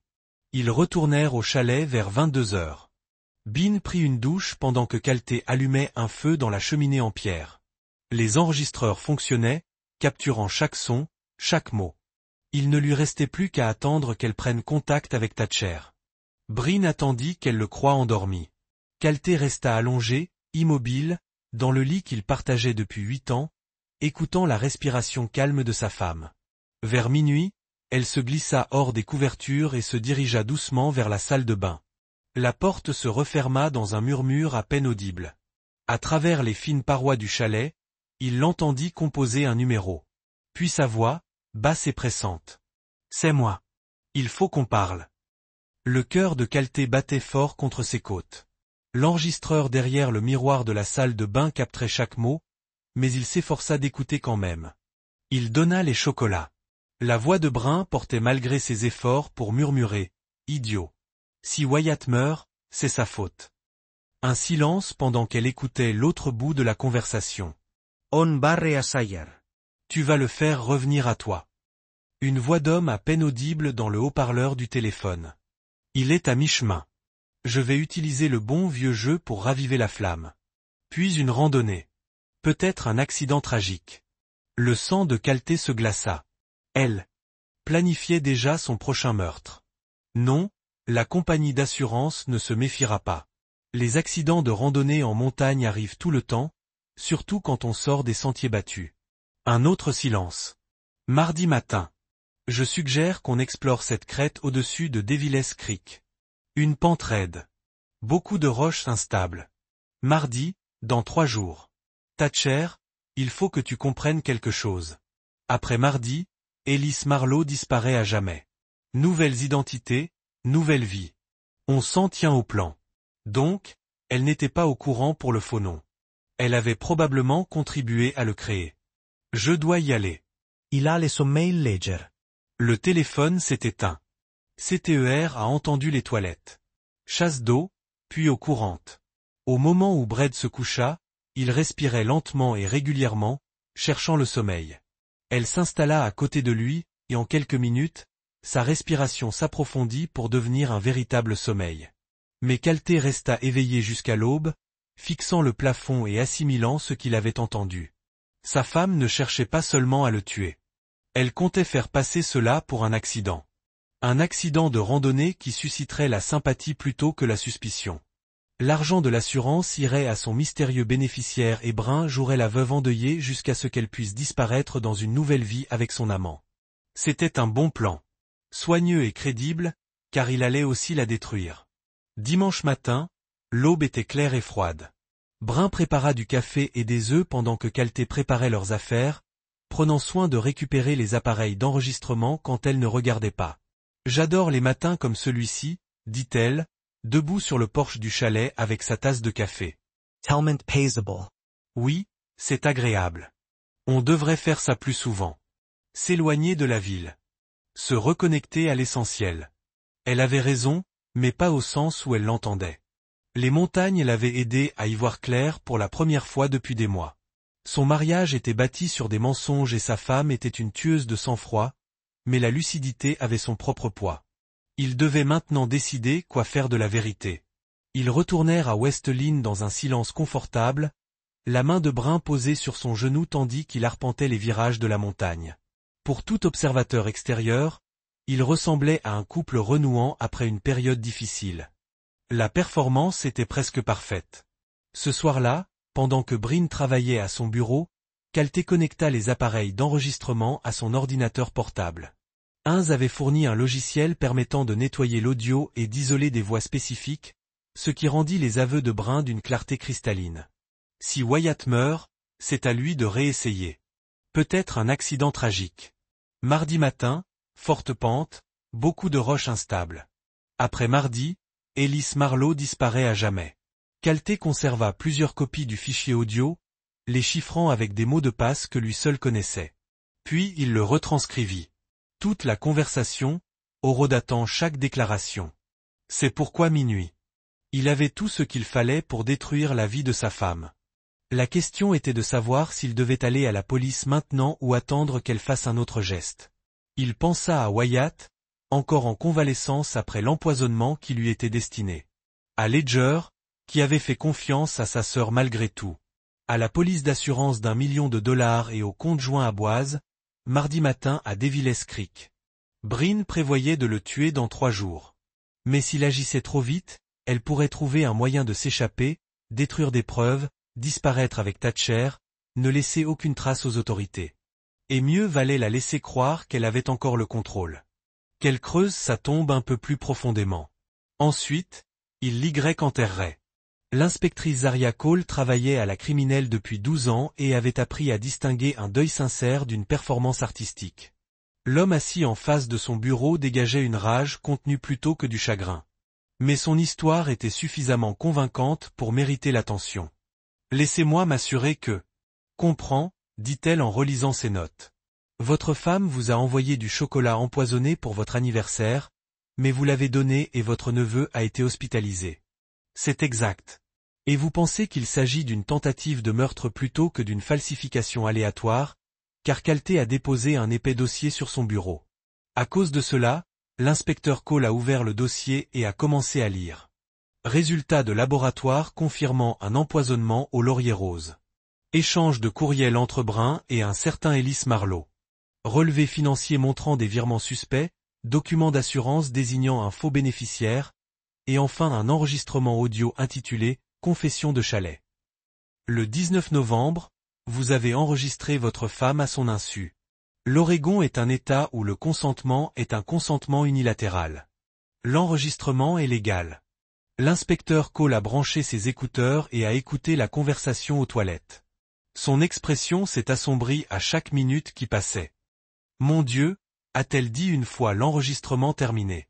Ils retournèrent au chalet vers 22 heures. Bean prit une douche pendant que Calté allumait un feu dans la cheminée en pierre. Les enregistreurs fonctionnaient, capturant chaque son, chaque mot. Il ne lui restait plus qu'à attendre qu'elle prenne contact avec Thatcher. Bryn attendit qu'elle le croie endormi. Calté resta allongé, immobile, dans le lit qu'il partageait depuis 8 ans, écoutant la respiration calme de sa femme. Vers minuit, elle se glissa hors des couvertures et se dirigea doucement vers la salle de bain. La porte se referma dans un murmure à peine audible. À travers les fines parois du chalet, il l'entendit composer un numéro. Puis sa voix, basse et pressante. « C'est moi. Il faut qu'on parle. » Le cœur de Calté battait fort contre ses côtes. L'enregistreur derrière le miroir de la salle de bain capterait chaque mot, mais il s'efforça d'écouter quand même. Il donna les chocolats. La voix de Brun portait malgré ses efforts pour murmurer « Idiot. Si Wyatt meurt, c'est sa faute. » Un silence pendant qu'elle écoutait l'autre bout de la conversation. « On barre a Sayer. Tu vas le faire revenir à toi. » Une voix d'homme à peine audible dans le haut-parleur du téléphone. « Il est à mi-chemin. Je vais utiliser le bon vieux jeu pour raviver la flamme. Puis une randonnée. Peut-être un accident tragique. » Le sang de Calté se glaça. Elle planifiait déjà son prochain meurtre. Non, la compagnie d'assurance ne se méfiera pas. Les accidents de randonnée en montagne arrivent tout le temps, surtout quand on sort des sentiers battus. Un autre silence. Mardi matin. Je suggère qu'on explore cette crête au-dessus de Devil's Creek. Une pente raide. Beaucoup de roches instables. Mardi, dans 3 jours. Thatcher, il faut que tu comprennes quelque chose. Après mardi, Ellis Marlowe disparaît à jamais. Nouvelles identités, nouvelle vie. On s'en tient au plan. Donc, elle n'était pas au courant pour le faux nom. Elle avait probablement contribué à le créer. Je dois y aller. Il a les sommeils légers. Le téléphone s'est éteint. CTER a entendu les toilettes. Chasse d'eau, puis eau courante. Au moment où Brad se coucha, il respirait lentement et régulièrement, cherchant le sommeil. Elle s'installa à côté de lui, et en quelques minutes, sa respiration s'approfondit pour devenir un véritable sommeil. Mais Calté resta éveillé jusqu'à l'aube, fixant le plafond et assimilant ce qu'il avait entendu. Sa femme ne cherchait pas seulement à le tuer. Elle comptait faire passer cela pour un accident. Un accident de randonnée qui susciterait la sympathie plutôt que la suspicion. L'argent de l'assurance irait à son mystérieux bénéficiaire et Brin jouerait la veuve endeuillée jusqu'à ce qu'elle puisse disparaître dans une nouvelle vie avec son amant. C'était un bon plan. Soigneux et crédible, car il allait aussi la détruire. Dimanche matin, l'aube était claire et froide. Brin prépara du café et des œufs pendant que Calté préparait leurs affaires, prenant soin de récupérer les appareils d'enregistrement quand elle ne regardait pas. « J'adore les matins comme celui-ci, dit-elle, debout sur le porche du chalet avec sa tasse de café. Telment paisible. Oui, c'est agréable. On devrait faire ça plus souvent. S'éloigner de la ville. Se reconnecter à l'essentiel. Elle avait raison, mais pas au sens où elle l'entendait. Les montagnes l'avaient aidé à y voir clair pour la première fois depuis des mois. Son mariage était bâti sur des mensonges et sa femme était une tueuse de sang-froid, mais la lucidité avait son propre poids. Ils devaient maintenant décider quoi faire de la vérité. Ils retournèrent à West Lynne dans un silence confortable, la main de Brin posée sur son genou tandis qu'il arpentait les virages de la montagne. Pour tout observateur extérieur, il ressemblait à un couple renouant après une période difficile. La performance était presque parfaite. Ce soir-là, pendant que Brin travaillait à son bureau, Calté connecta les appareils d'enregistrement à son ordinateur portable. Uns avait fourni un logiciel permettant de nettoyer l'audio et d'isoler des voix spécifiques, ce qui rendit les aveux de Brin d'une clarté cristalline. Si Wyatt meurt, c'est à lui de réessayer. Peut-être un accident tragique. Mardi matin, forte pente, beaucoup de roches instables. Après mardi, Ellis Marlowe disparaît à jamais. Calté conserva plusieurs copies du fichier audio, les chiffrant avec des mots de passe que lui seul connaissait. Puis il le retranscrivit. Toute la conversation, horodatant chaque déclaration. C'est pourquoi minuit. Il avait tout ce qu'il fallait pour détruire la vie de sa femme. La question était de savoir s'il devait aller à la police maintenant ou attendre qu'elle fasse un autre geste. Il pensa à Wyatt, encore en convalescence après l'empoisonnement qui lui était destiné. À Ledger, qui avait fait confiance à sa sœur malgré tout. À la police d'assurance d'1 million de dollars et au compte joint à Boise, mardi matin à Devil's Creek. Brin prévoyait de le tuer dans 3 jours. Mais s'il agissait trop vite, elle pourrait trouver un moyen de s'échapper, détruire des preuves, disparaître avec Thatcher, ne laisser aucune trace aux autorités. Et mieux valait la laisser croire qu'elle avait encore le contrôle. Qu'elle creuse sa tombe un peu plus profondément. Ensuite, il l'Y-enterrerait. L'inspectrice Zaria Cole travaillait à la criminelle depuis 12 ans et avait appris à distinguer un deuil sincère d'une performance artistique. L'homme assis en face de son bureau dégageait une rage contenue plutôt que du chagrin. Mais son histoire était suffisamment convaincante pour mériter l'attention. « Laissez-moi m'assurer que... » « Comprends, dit-elle en relisant ses notes. « Votre femme vous a envoyé du chocolat empoisonné pour votre anniversaire, mais vous l'avez donné et votre neveu a été hospitalisé. » C'est exact. Et vous pensez qu'il s'agit d'une tentative de meurtre plutôt que d'une falsification aléatoire, car Calté a déposé un épais dossier sur son bureau. À cause de cela, l'inspecteur Cole a ouvert le dossier et a commencé à lire. Résultat de laboratoire confirmant un empoisonnement au laurier rose. Échange de courriel entre Brin et un certain Ellis Marlowe. Relevé financier montrant des virements suspects, document d'assurance désignant un faux bénéficiaire, et enfin un enregistrement audio intitulé « Confession de chalet ». Le 19 novembre, vous avez enregistré votre femme à son insu. L'Oregon est un État où le consentement est un consentement unilatéral. L'enregistrement est légal. L'inspecteur Cole a branché ses écouteurs et a écouté la conversation aux toilettes. Son expression s'est assombrie à chaque minute qui passait. « Mon Dieu » a-t-elle dit une fois l'enregistrement terminé.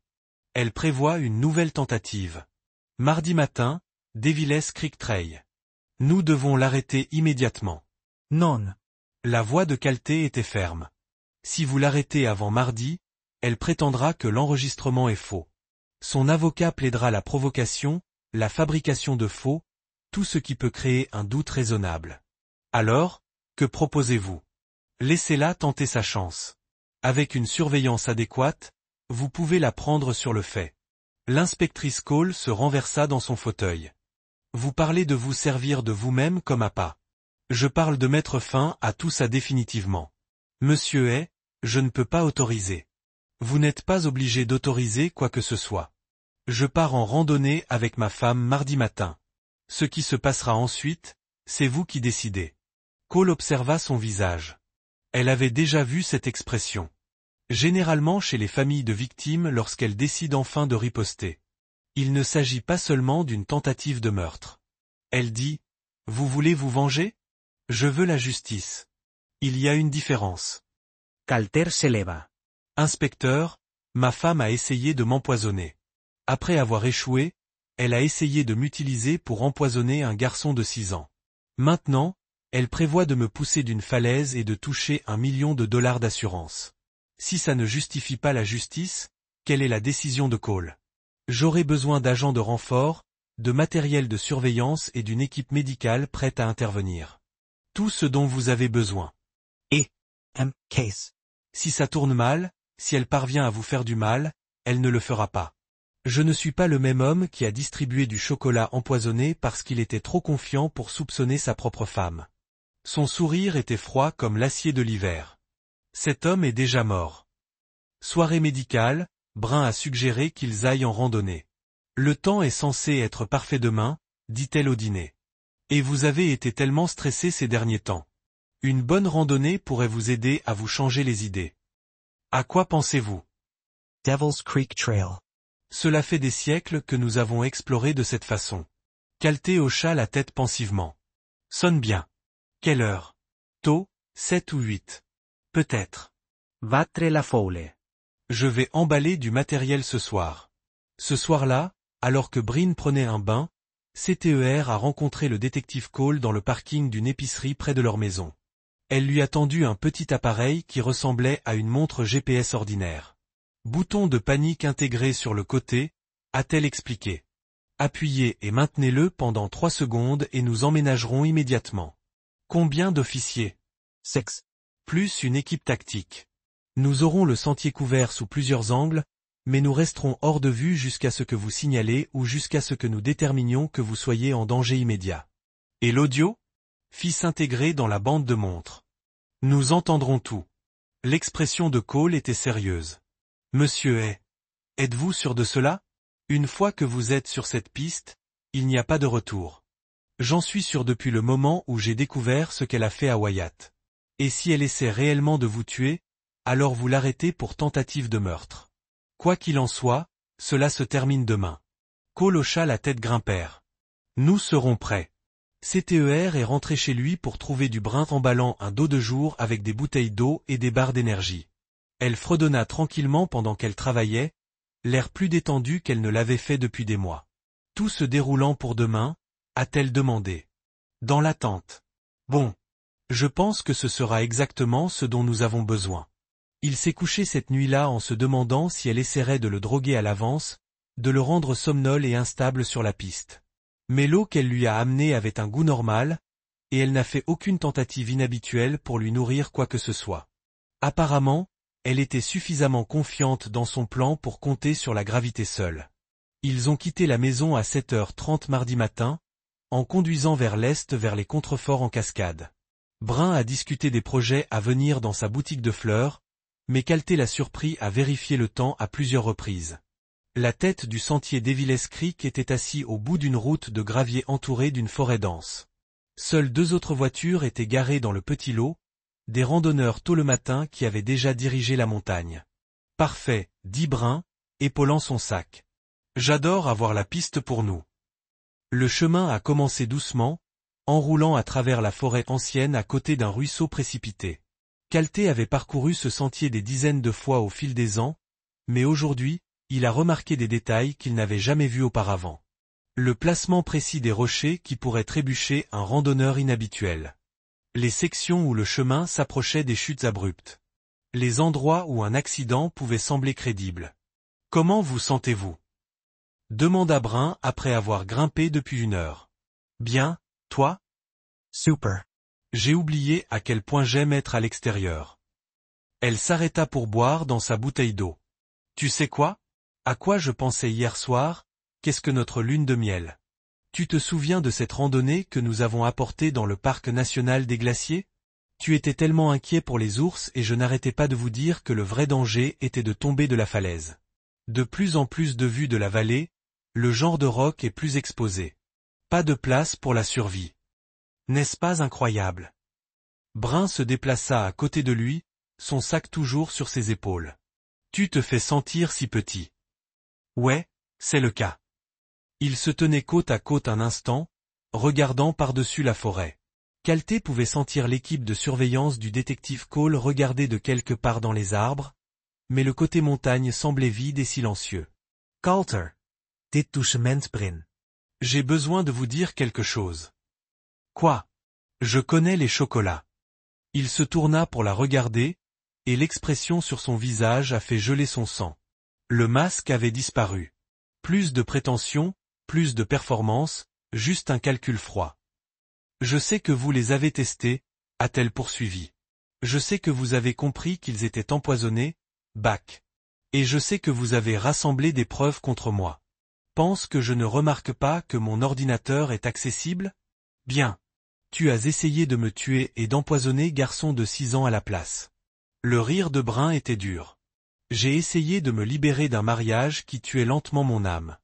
Elle prévoit une nouvelle tentative. Mardi matin, Devil's Creek Trail. Nous devons l'arrêter immédiatement. Non. La voix de Calté était ferme. Si vous l'arrêtez avant mardi, elle prétendra que l'enregistrement est faux. Son avocat plaidera la provocation, la fabrication de faux, tout ce qui peut créer un doute raisonnable. Alors, que proposez-vous? Laissez-la tenter sa chance. Avec une surveillance adéquate, vous pouvez la prendre sur le fait. L'inspectrice Cole se renversa dans son fauteuil. Vous parlez de vous servir de vous-même comme appât. Je parle de mettre fin à tout ça définitivement. Monsieur Hay, je ne peux pas autoriser. Vous n'êtes pas obligé d'autoriser quoi que ce soit. Je pars en randonnée avec ma femme mardi matin. Ce qui se passera ensuite, c'est vous qui décidez. Cole observa son visage. Elle avait déjà vu cette expression. Généralement chez les familles de victimes lorsqu'elles décident enfin de riposter. Il ne s'agit pas seulement d'une tentative de meurtre. Elle dit, « Vous voulez vous venger ? Je veux la justice. » Il y a une différence. Calter s'éleva. Inspecteur, ma femme a essayé de m'empoisonner. Après avoir échoué, elle a essayé de m'utiliser pour empoisonner un garçon de 6 ans. Maintenant, elle prévoit de me pousser d'une falaise et de toucher $1 million d'assurance. Si ça ne justifie pas la justice, quelle est la décision de Cole? J'aurai besoin d'agents de renfort, de matériel de surveillance et d'une équipe médicale prête à intervenir. Tout ce dont vous avez besoin. Case. Si ça tourne mal, si elle parvient à vous faire du mal, elle ne le fera pas. Je ne suis pas le même homme qui a distribué du chocolat empoisonné parce qu'il était trop confiant pour soupçonner sa propre femme. Son sourire était froid comme l'acier de l'hiver. Cet homme est déjà mort. Soirée médicale, Brun a suggéré qu'ils aillent en randonnée. Le temps est censé être parfait demain, dit-elle au dîner. Et vous avez été tellement stressé ces derniers temps. Une bonne randonnée pourrait vous aider à vous changer les idées. À quoi pensez-vous? Devil's Creek Trail. Cela fait des siècles que nous avons exploré de cette façon. Calté hocha la tête pensivement. Sonne bien. Quelle heure? Tôt, 7 ou 8. Peut-être. Vatre la foule. Je vais emballer du matériel ce soir. Ce soir-là, alors que Bryn prenait un bain, CTER a rencontré le détective Cole dans le parking d'une épicerie près de leur maison. Elle lui a tendu un petit appareil qui ressemblait à une montre GPS ordinaire. Bouton de panique intégré sur le côté, a-t-elle expliqué. Appuyez et maintenez-le pendant 3 secondes et nous emménagerons immédiatement. Combien d'officiers? 6. Plus une équipe tactique. Nous aurons le sentier couvert sous plusieurs angles, mais nous resterons hors de vue jusqu'à ce que vous signalez ou jusqu'à ce que nous déterminions que vous soyez en danger immédiat. Et l'audio? Fils intégré dans la bande de montre. Nous entendrons tout. L'expression de Cole était sérieuse. Monsieur Hay, êtes-vous sûr de cela? Une fois que vous êtes sur cette piste, il n'y a pas de retour. J'en suis sûr depuis le moment où j'ai découvert ce qu'elle a fait à Wyatt. Et si elle essaie réellement de vous tuer, alors vous l'arrêtez pour tentative de meurtre. Quoi qu'il en soit, cela se termine demain. Cole hocha la tête Grimpère. Nous serons prêts. CTER est rentré chez lui pour trouver du Brun emballant un dos de jour avec des bouteilles d'eau et des barres d'énergie. Elle fredonna tranquillement pendant qu'elle travaillait, l'air plus détendu qu'elle ne l'avait fait depuis des mois. Tout se déroulant pour demain, a-t-elle demandé. Dans l'attente. Bon. Je pense que ce sera exactement ce dont nous avons besoin. Il s'est couché cette nuit-là en se demandant si elle essaierait de le droguer à l'avance, de le rendre somnole et instable sur la piste. Mais l'eau qu'elle lui a amenée avait un goût normal, et elle n'a fait aucune tentative inhabituelle pour lui nourrir quoi que ce soit. Apparemment, elle était suffisamment confiante dans son plan pour compter sur la gravité seule. Ils ont quitté la maison à 7h30 mardi matin, en conduisant vers l'est vers les contreforts en cascade. Brun a discuté des projets à venir dans sa boutique de fleurs, mais Calté l'a surpris à vérifier le temps à plusieurs reprises. La tête du sentier Devil's Creek était assis au bout d'une route de gravier entourée d'une forêt dense. Seules 2 autres voitures étaient garées dans le petit lot, des randonneurs tôt le matin qui avaient déjà dirigé la montagne. Parfait, dit Brun, épaulant son sac. J'adore avoir la piste pour nous. Le chemin a commencé doucement, enroulant à travers la forêt ancienne à côté d'un ruisseau précipité. Calté avait parcouru ce sentier des dizaines de fois au fil des ans, mais aujourd'hui, il a remarqué des détails qu'il n'avait jamais vus auparavant. Le placement précis des rochers qui pourraient trébucher un randonneur inhabituel. Les sections où le chemin s'approchait des chutes abruptes. Les endroits où un accident pouvait sembler crédible. Comment vous sentez-vous? Demanda Brun après avoir grimpé depuis 1 heure. Bien, toi? Super. J'ai oublié à quel point j'aime être à l'extérieur. Elle s'arrêta pour boire dans sa bouteille d'eau. Tu sais quoi? À quoi je pensais hier soir? Qu'est-ce que notre lune de miel? Tu te souviens de cette randonnée que nous avons apportée dans le parc national des glaciers? Tu étais tellement inquiet pour les ours et je n'arrêtais pas de vous dire que le vrai danger était de tomber de la falaise. De plus en plus de vues de la vallée, le genre de roc est plus exposé. Pas de place pour la survie. N'est-ce pas incroyable? Brun se déplaça à côté de lui, son sac toujours sur ses épaules. Tu te fais sentir si petit. Ouais, c'est le cas. Ils se tenaient côte à côte un instant, regardant par-dessus la forêt. Calté pouvait sentir l'équipe de surveillance du détective Cole regarder de quelque part dans les arbres, mais le côté montagne semblait vide et silencieux. Calter. Dit doucement Brin. J'ai besoin de vous dire quelque chose. Quoi? Je connais les chocolats. Il se tourna pour la regarder, et l'expression sur son visage a fait geler son sang. Le masque avait disparu. Plus de prétention, plus de performance, juste un calcul froid. Je sais que vous les avez testés, a-t-elle poursuivi. Je sais que vous avez compris qu'ils étaient empoisonnés, Bac. Et je sais que vous avez rassemblé des preuves contre moi. Pense que je ne remarque pas que mon ordinateur est accessible? Bien. Tu as essayé de me tuer et d'empoisonner garçon de 6 ans à la place. Le rire de Brun était dur. J'ai essayé de me libérer d'un mariage qui tuait lentement mon âme.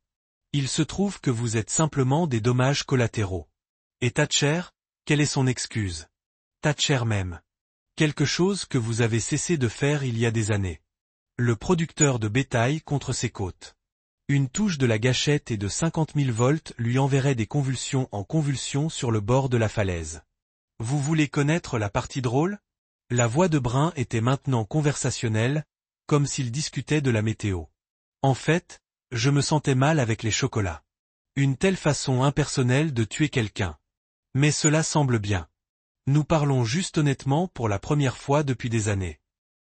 Il se trouve que vous êtes simplement des dommages collatéraux. Et Thatcher, quelle est son excuse? Thatcher même. Quelque chose que vous avez cessé de faire il y a des années. Le producteur de bétail contre ses côtes. Une touche de la gâchette et de 50 000 volts lui enverrait des convulsions en convulsions sur le bord de la falaise. Vous voulez connaître la partie drôle? La voix de Brun était maintenant conversationnelle, comme s'il discutait de la météo. En fait, je me sentais mal avec les chocolats. Une telle façon impersonnelle de tuer quelqu'un. Mais cela semble bien. Nous parlons juste honnêtement pour la première fois depuis des années.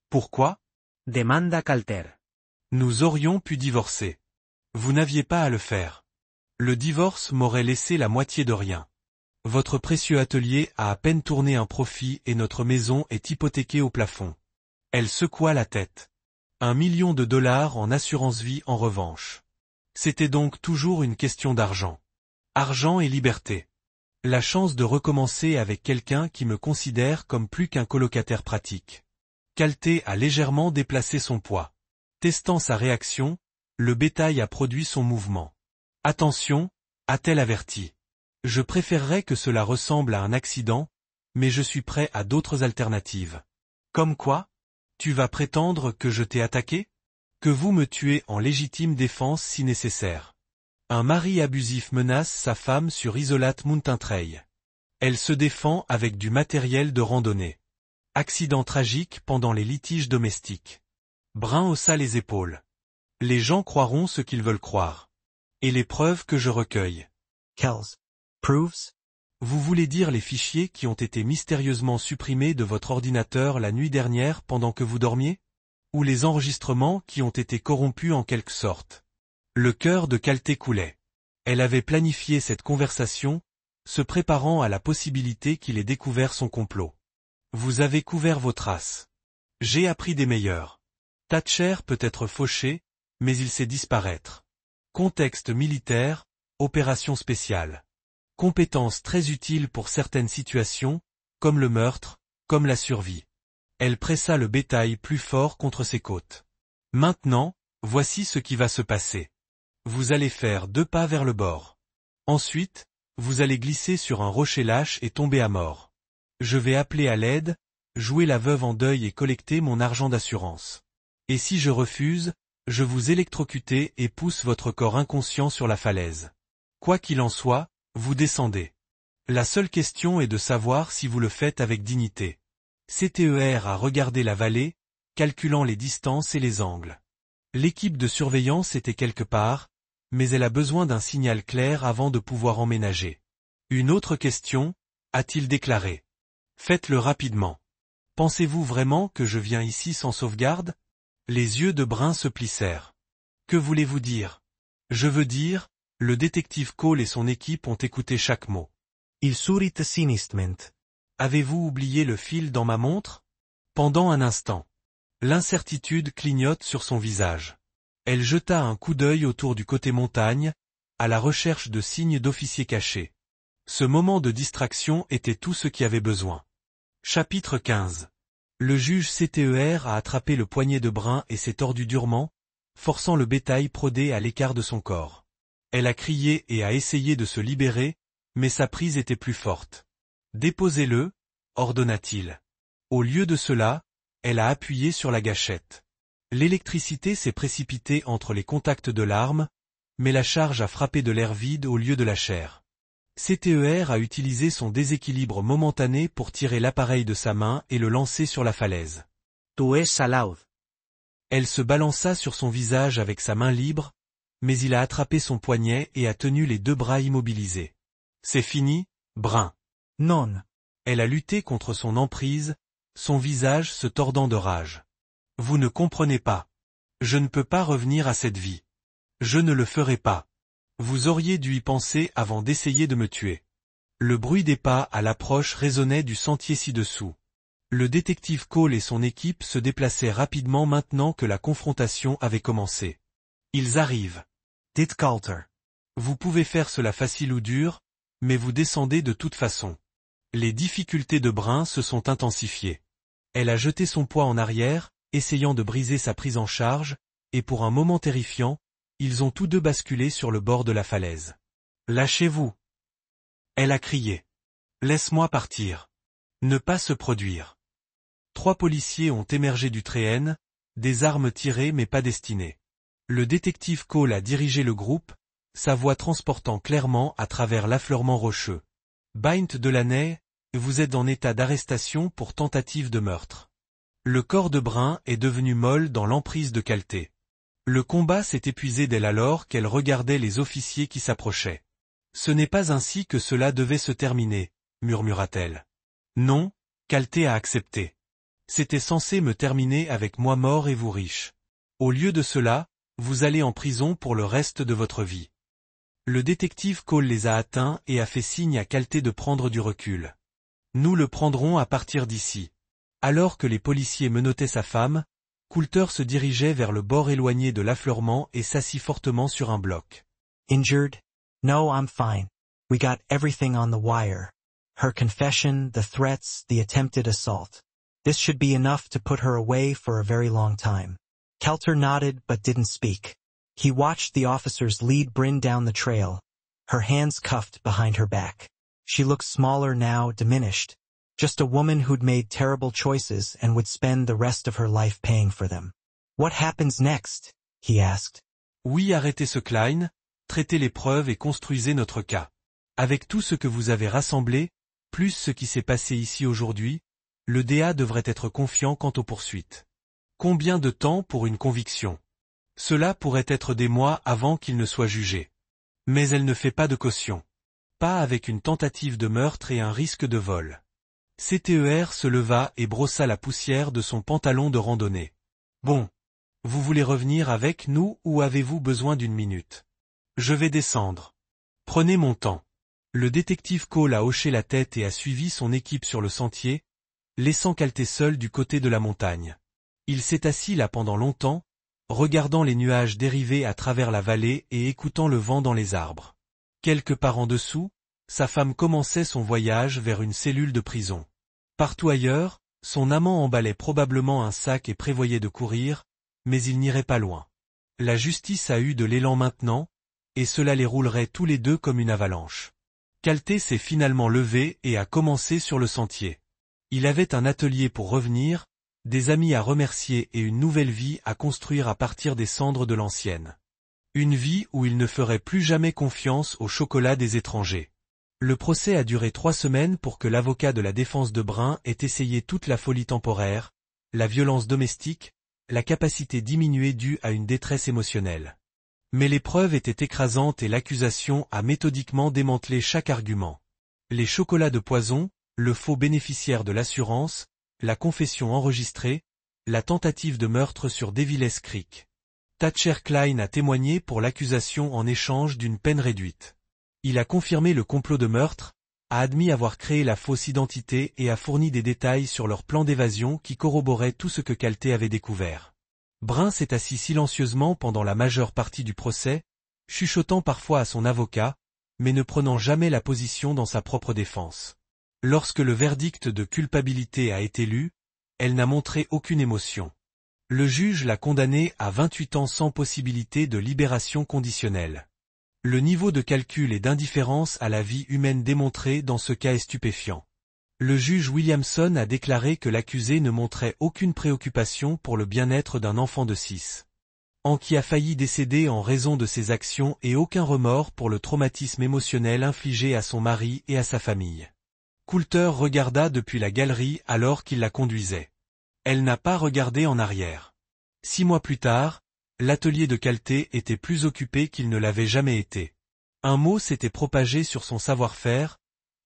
Pourquoi? Demanda Calter. Nous aurions pu divorcer. Vous n'aviez pas à le faire. Le divorce m'aurait laissé la moitié de rien. Votre précieux atelier a à peine tourné un profit et notre maison est hypothéquée au plafond. Elle secoua la tête. $1 million en assurance vie en revanche. C'était donc toujours une question d'argent. Argent et liberté. La chance de recommencer avec quelqu'un qui me considère comme plus qu'un colocataire pratique. Calté a légèrement déplacé son poids. Testant sa réaction, le bétail a produit son mouvement. Attention, a-t-elle averti. Je préférerais que cela ressemble à un accident, mais je suis prêt à d'autres alternatives. Comme quoi? Tu vas prétendre que je t'ai attaqué? Que vous me tuez en légitime défense si nécessaire. Un mari abusif menace sa femme sur Isolate Mountain Trail. Elle se défend avec du matériel de randonnée. Accident tragique pendant les litiges domestiques. Brun haussa les épaules. Les gens croiront ce qu'ils veulent croire. Et les preuves que je recueille. Kells. Proves? Vous voulez dire les fichiers qui ont été mystérieusement supprimés de votre ordinateur la nuit dernière pendant que vous dormiez? Ou les enregistrements qui ont été corrompus en quelque sorte? Le cœur de Calté coulait. Elle avait planifié cette conversation, se préparant à la possibilité qu'il ait découvert son complot. Vous avez couvert vos traces. J'ai appris des meilleurs. Thatcher peut être fauché, mais il sait disparaître. Contexte militaire, opération spéciale. Compétence très utile pour certaines situations, comme le meurtre, comme la survie. Elle pressa le bétail plus fort contre ses côtes. Maintenant, voici ce qui va se passer. Vous allez faire 2 pas vers le bord. Ensuite, vous allez glisser sur un rocher lâche et tomber à mort. Je vais appeler à l'aide, jouer la veuve en deuil et collecter mon argent d'assurance. Et si je refuse, je vous électrocuter et pousse votre corps inconscient sur la falaise. Quoi qu'il en soit, vous descendez. La seule question est de savoir si vous le faites avec dignité. CTER a regardé la vallée, calculant les distances et les angles. L'équipe de surveillance était quelque part, mais elle a besoin d'un signal clair avant de pouvoir emménager. Une autre question, a-t-il déclaré. Faites-le rapidement. Pensez-vous vraiment que je viens ici sans sauvegarde? Les yeux de Brun se plissèrent. Que voulez-vous dire? Je veux dire, le détective Cole et son équipe ont écouté chaque mot. Il sourit sinistement. Avez-vous oublié le fil dans ma montre? Pendant un instant. L'incertitude clignote sur son visage. Elle jeta un coup d'œil autour du côté montagne, à la recherche de signes d'officiers cachés. Ce moment de distraction était tout ce qui avait besoin. Chapitre 15. Le juge CTER a attrapé le poignet de Brun et s'est tordu durement, forçant le bétail prodé à l'écart de son corps. Elle a crié et a essayé de se libérer, mais sa prise était plus forte. « Déposez-le » ordonna-t-il. Au lieu de cela, elle a appuyé sur la gâchette. L'électricité s'est précipitée entre les contacts de l'arme, mais la charge a frappé de l'air vide au lieu de la chair. CTER a utilisé son déséquilibre momentané pour tirer l'appareil de sa main et le lancer sur la falaise. Tu es salaud. Elle se balança sur son visage avec sa main libre, mais il a attrapé son poignet et a tenu les deux bras immobilisés. C'est fini, Brun. Non. Elle a lutté contre son emprise, son visage se tordant de rage. Vous ne comprenez pas. Je ne peux pas revenir à cette vie. Je ne le ferai pas. Vous auriez dû y penser avant d'essayer de me tuer. Le bruit des pas à l'approche résonnait du sentier ci-dessous. Le détective Cole et son équipe se déplaçaient rapidement maintenant que la confrontation avait commencé. Ils arrivent. Dit Calter. Vous pouvez faire cela facile ou dur, mais vous descendez de toute façon. Les difficultés de Brun se sont intensifiées. Elle a jeté son poids en arrière, essayant de briser sa prise en charge, et pour un moment terrifiant, ils ont tous deux basculé sur le bord de la falaise. « Lâchez-vous » elle a crié. « Laisse-moi partir. Ne pas se produire. » 3 policiers ont émergé du train, des armes tirées mais pas destinées. Le détective Cole a dirigé le groupe, sa voix transportant clairement à travers l'affleurement rocheux. « Baint Delaney, vous êtes en état d'arrestation pour tentative de meurtre. » Le corps de Brun est devenu molle dans l'emprise de Calté. Le combat s'est épuisé dès alors qu'elle regardait les officiers qui s'approchaient. « Ce n'est pas ainsi que cela devait se terminer, » murmura-t-elle. « Non, Calté a accepté. C'était censé me terminer avec moi mort et vous riche. Au lieu de cela, vous allez en prison pour le reste de votre vie. » Le détective Cole les a atteints et a fait signe à Calté de prendre du recul. « Nous le prendrons à partir d'ici. » Alors que les policiers menottaient sa femme, Coulter se dirigeait vers le bord éloigné de l'affleurement et s'assit fortement sur un bloc. Injured? No, I'm fine. We got everything on the wire. Her confession, the threats, the attempted assault. This should be enough to put her away for a very long time. Kelter nodded but didn't speak. He watched the officers lead Bryn down the trail, her hands cuffed behind her back. She looked smaller now, diminished. Just a woman who'd made terrible choices and would spend the rest of her life paying for them. What happens next? He asked. Oui, arrêtez ce Klein, traitez les preuves et construisez notre cas. Avec tout ce que vous avez rassemblé, plus ce qui s'est passé ici aujourd'hui, le DA devrait être confiant quant aux poursuites. Combien de temps pour une conviction? Cela pourrait être des mois avant qu'il ne soit jugé. Mais elle ne fait pas de caution. Pas avec une tentative de meurtre et un risque de vol. CTER se leva et brossa la poussière de son pantalon de randonnée. Bon. Vous voulez revenir avec nous ou avez-vous besoin d'une minute? Je vais descendre. Prenez mon temps. Le détective Cole a hoché la tête et a suivi son équipe sur le sentier, laissant Calté seul du côté de la montagne. Il s'est assis là pendant longtemps, regardant les nuages dériver à travers la vallée et écoutant le vent dans les arbres. Quelque part en dessous, sa femme commençait son voyage vers une cellule de prison. Partout ailleurs, son amant emballait probablement un sac et prévoyait de courir, mais il n'irait pas loin. La justice a eu de l'élan maintenant, et cela les roulerait tous les deux comme une avalanche. Calté s'est finalement levé et a commencé sur le sentier. Il avait un atelier pour revenir, des amis à remercier et une nouvelle vie à construire à partir des cendres de l'ancienne. Une vie où il ne ferait plus jamais confiance au chocolat des étrangers. Le procès a duré 3 semaines pour que l'avocat de la défense de Brun ait essayé toute la folie temporaire, la violence domestique, la capacité diminuée due à une détresse émotionnelle. Mais les preuves étaient écrasantes et l'accusation a méthodiquement démantelé chaque argument. Les chocolats de poison, le faux bénéficiaire de l'assurance, la confession enregistrée, la tentative de meurtre sur Devil's Creek. Thatcher Klein a témoigné pour l'accusation en échange d'une peine réduite. Il a confirmé le complot de meurtre, a admis avoir créé la fausse identité et a fourni des détails sur leur plan d'évasion qui corroboraient tout ce que Calté avait découvert. Brun s'est assis silencieusement pendant la majeure partie du procès, chuchotant parfois à son avocat, mais ne prenant jamais la position dans sa propre défense. Lorsque le verdict de culpabilité a été lu, elle n'a montré aucune émotion. Le juge l'a condamnée à 28 ans sans possibilité de libération conditionnelle. Le niveau de calcul et d'indifférence à la vie humaine démontré dans ce cas est stupéfiant. Le juge Williamson a déclaré que l'accusé ne montrait aucune préoccupation pour le bien-être d'un enfant de 6 ans qui a failli décéder en raison de ses actions et aucun remords pour le traumatisme émotionnel infligé à son mari et à sa famille. Coulter regarda depuis la galerie alors qu'il la conduisait. Elle n'a pas regardé en arrière. 6 mois plus tard, l'atelier de Calté était plus occupé qu'il ne l'avait jamais été. Un mot s'était propagé sur son savoir-faire,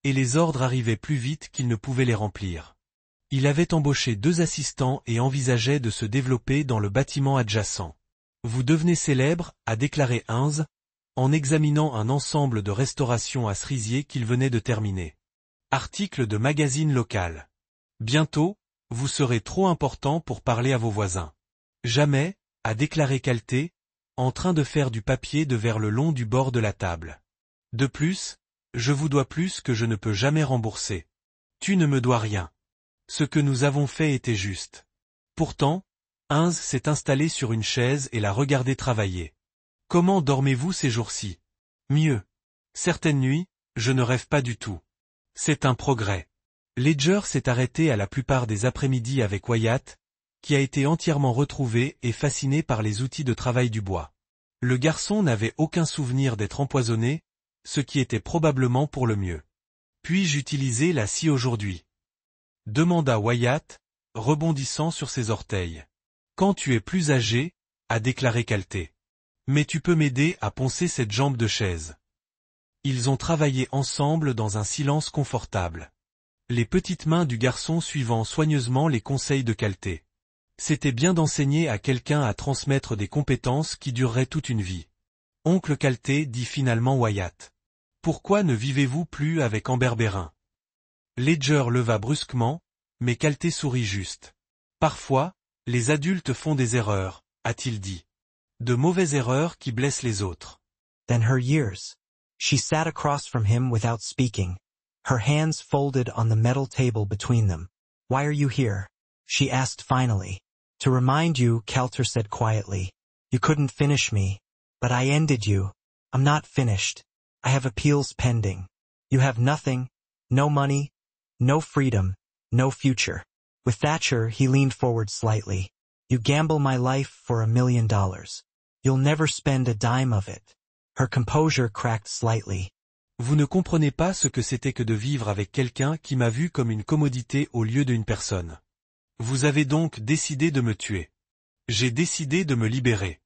et les ordres arrivaient plus vite qu'il ne pouvait les remplir. Il avait embauché 2 assistants et envisageait de se développer dans le bâtiment adjacent. Vous devenez célèbre, a déclaré Heinz, en examinant un ensemble de restaurations à cerisier qu'il venait de terminer. Article de magazine local. Bientôt, vous serez trop important pour parler à vos voisins. Jamais, a déclaré Calté, en train de faire du papier de vers le long du bord de la table. De plus, je vous dois plus que je ne peux jamais rembourser. Tu ne me dois rien. Ce que nous avons fait était juste. Pourtant, Heinz s'est installé sur une chaise et l'a regardé travailler. Comment dormez-vous ces jours-ci? Mieux. Certaines nuits, je ne rêve pas du tout. C'est un progrès. Ledger s'est arrêté à la plupart des après-midi avec Wyatt, qui a été entièrement retrouvé et fasciné par les outils de travail du bois. Le garçon n'avait aucun souvenir d'être empoisonné, ce qui était probablement pour le mieux. Puis-je utiliser la scie aujourd'hui? Demanda Wyatt, rebondissant sur ses orteils. Quand tu es plus âgé, a déclaré Calté. Mais tu peux m'aider à poncer cette jambe de chaise. Ils ont travaillé ensemble dans un silence confortable. Les petites mains du garçon suivant soigneusement les conseils de Calté. C'était bien d'enseigner à quelqu'un à transmettre des compétences qui dureraient toute une vie. Oncle Calté, dit finalement Wyatt. Pourquoi ne vivez-vous plus avec Amber Bérin? Ledger leva brusquement, mais Calté sourit juste. Parfois, les adultes font des erreurs, a-t-il dit. De mauvaises erreurs qui blessent les autres. Then her years. She sat across from him without speaking, her hands folded on the metal table between them. Why are you here? She asked finally. To remind you, Calter said quietly. You couldn't finish me. But I ended you. I'm not finished. I have appeals pending. You have nothing, no money, no freedom, no future. With Thatcher, he leaned forward slightly. You gamble my life for $1 million. You'll never spend a dime of it. Her composure cracked slightly. Vous ne comprenez pas ce que c'était que de vivre avec quelqu'un qui m'a vu comme une commodité au lieu d'une personne. Vous avez donc décidé de me tuer. J'ai décidé de me libérer.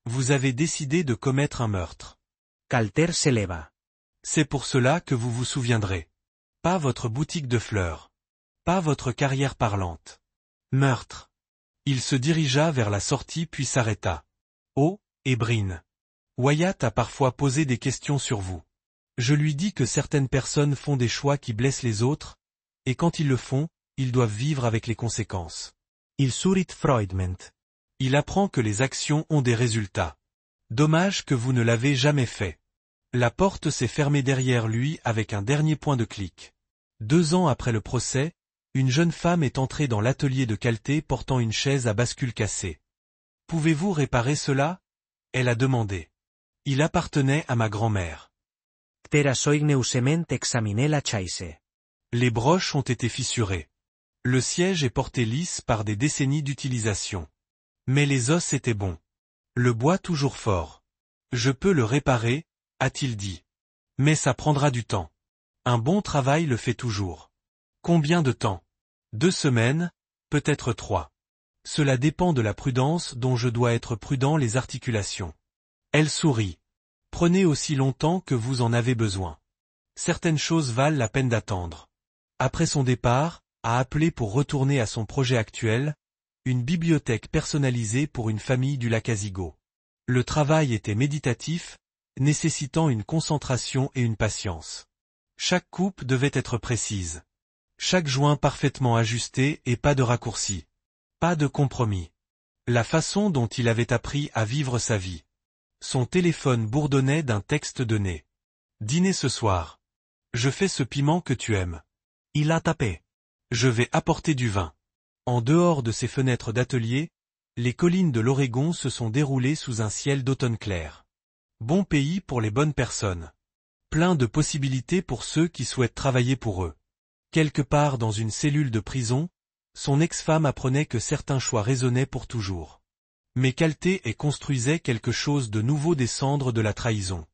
Vous avez décidé de commettre un meurtre. Calter s'éleva. C'est pour cela que vous vous souviendrez. Pas votre boutique de fleurs. Pas votre carrière parlante. Meurtre. Il se dirigea vers la sortie puis s'arrêta. Oh, Ebrin. Wyatt a parfois posé des questions sur vous. Je lui dis que certaines personnes font des choix qui blessent les autres, et quand ils le font, ils doivent vivre avec les conséquences. Il sourit froidement. Il apprend que les actions ont des résultats. Dommage que vous ne l'avez jamais fait. La porte s'est fermée derrière lui avec un dernier point de clic. 2 ans après le procès, une jeune femme est entrée dans l'atelier de Calté portant une chaise à bascule cassée. « Pouvez-vous réparer cela ?» Elle a demandé. Il appartenait à ma grand-mère. Pterasoigneusement examiné la chaise. Les broches ont été fissurées. Le siège est porté lisse par des décennies d'utilisation. Mais les os étaient bons. Le bois toujours fort. Je peux le réparer, a-t-il dit. Mais ça prendra du temps. Un bon travail le fait toujours. Combien de temps? 2 semaines, peut-être 3. Cela dépend de la prudence dont je dois être prudent les articulations. Elle sourit. Prenez aussi longtemps que vous en avez besoin. Certaines choses valent la peine d'attendre. Après son départ, a appelé pour retourner à son projet actuel, une bibliothèque personnalisée pour une famille du lac Azigo. Le travail était méditatif, nécessitant une concentration et une patience. Chaque coupe devait être précise. Chaque joint parfaitement ajusté et pas de raccourci. Pas de compromis. La façon dont il avait appris à vivre sa vie. Son téléphone bourdonnait d'un texte donné. Dîner ce soir. Je fais ce piment que tu aimes. Il a tapé. Je vais apporter du vin. En dehors de ses fenêtres d'atelier, les collines de l'Oregon se sont déroulées sous un ciel d'automne clair. Bon pays pour les bonnes personnes. Plein de possibilités pour ceux qui souhaitent travailler pour eux. Quelque part dans une cellule de prison, son ex-femme apprenait que certains choix résonnaient pour toujours. Mais caltait et construisait quelque chose de nouveau des cendres de la trahison.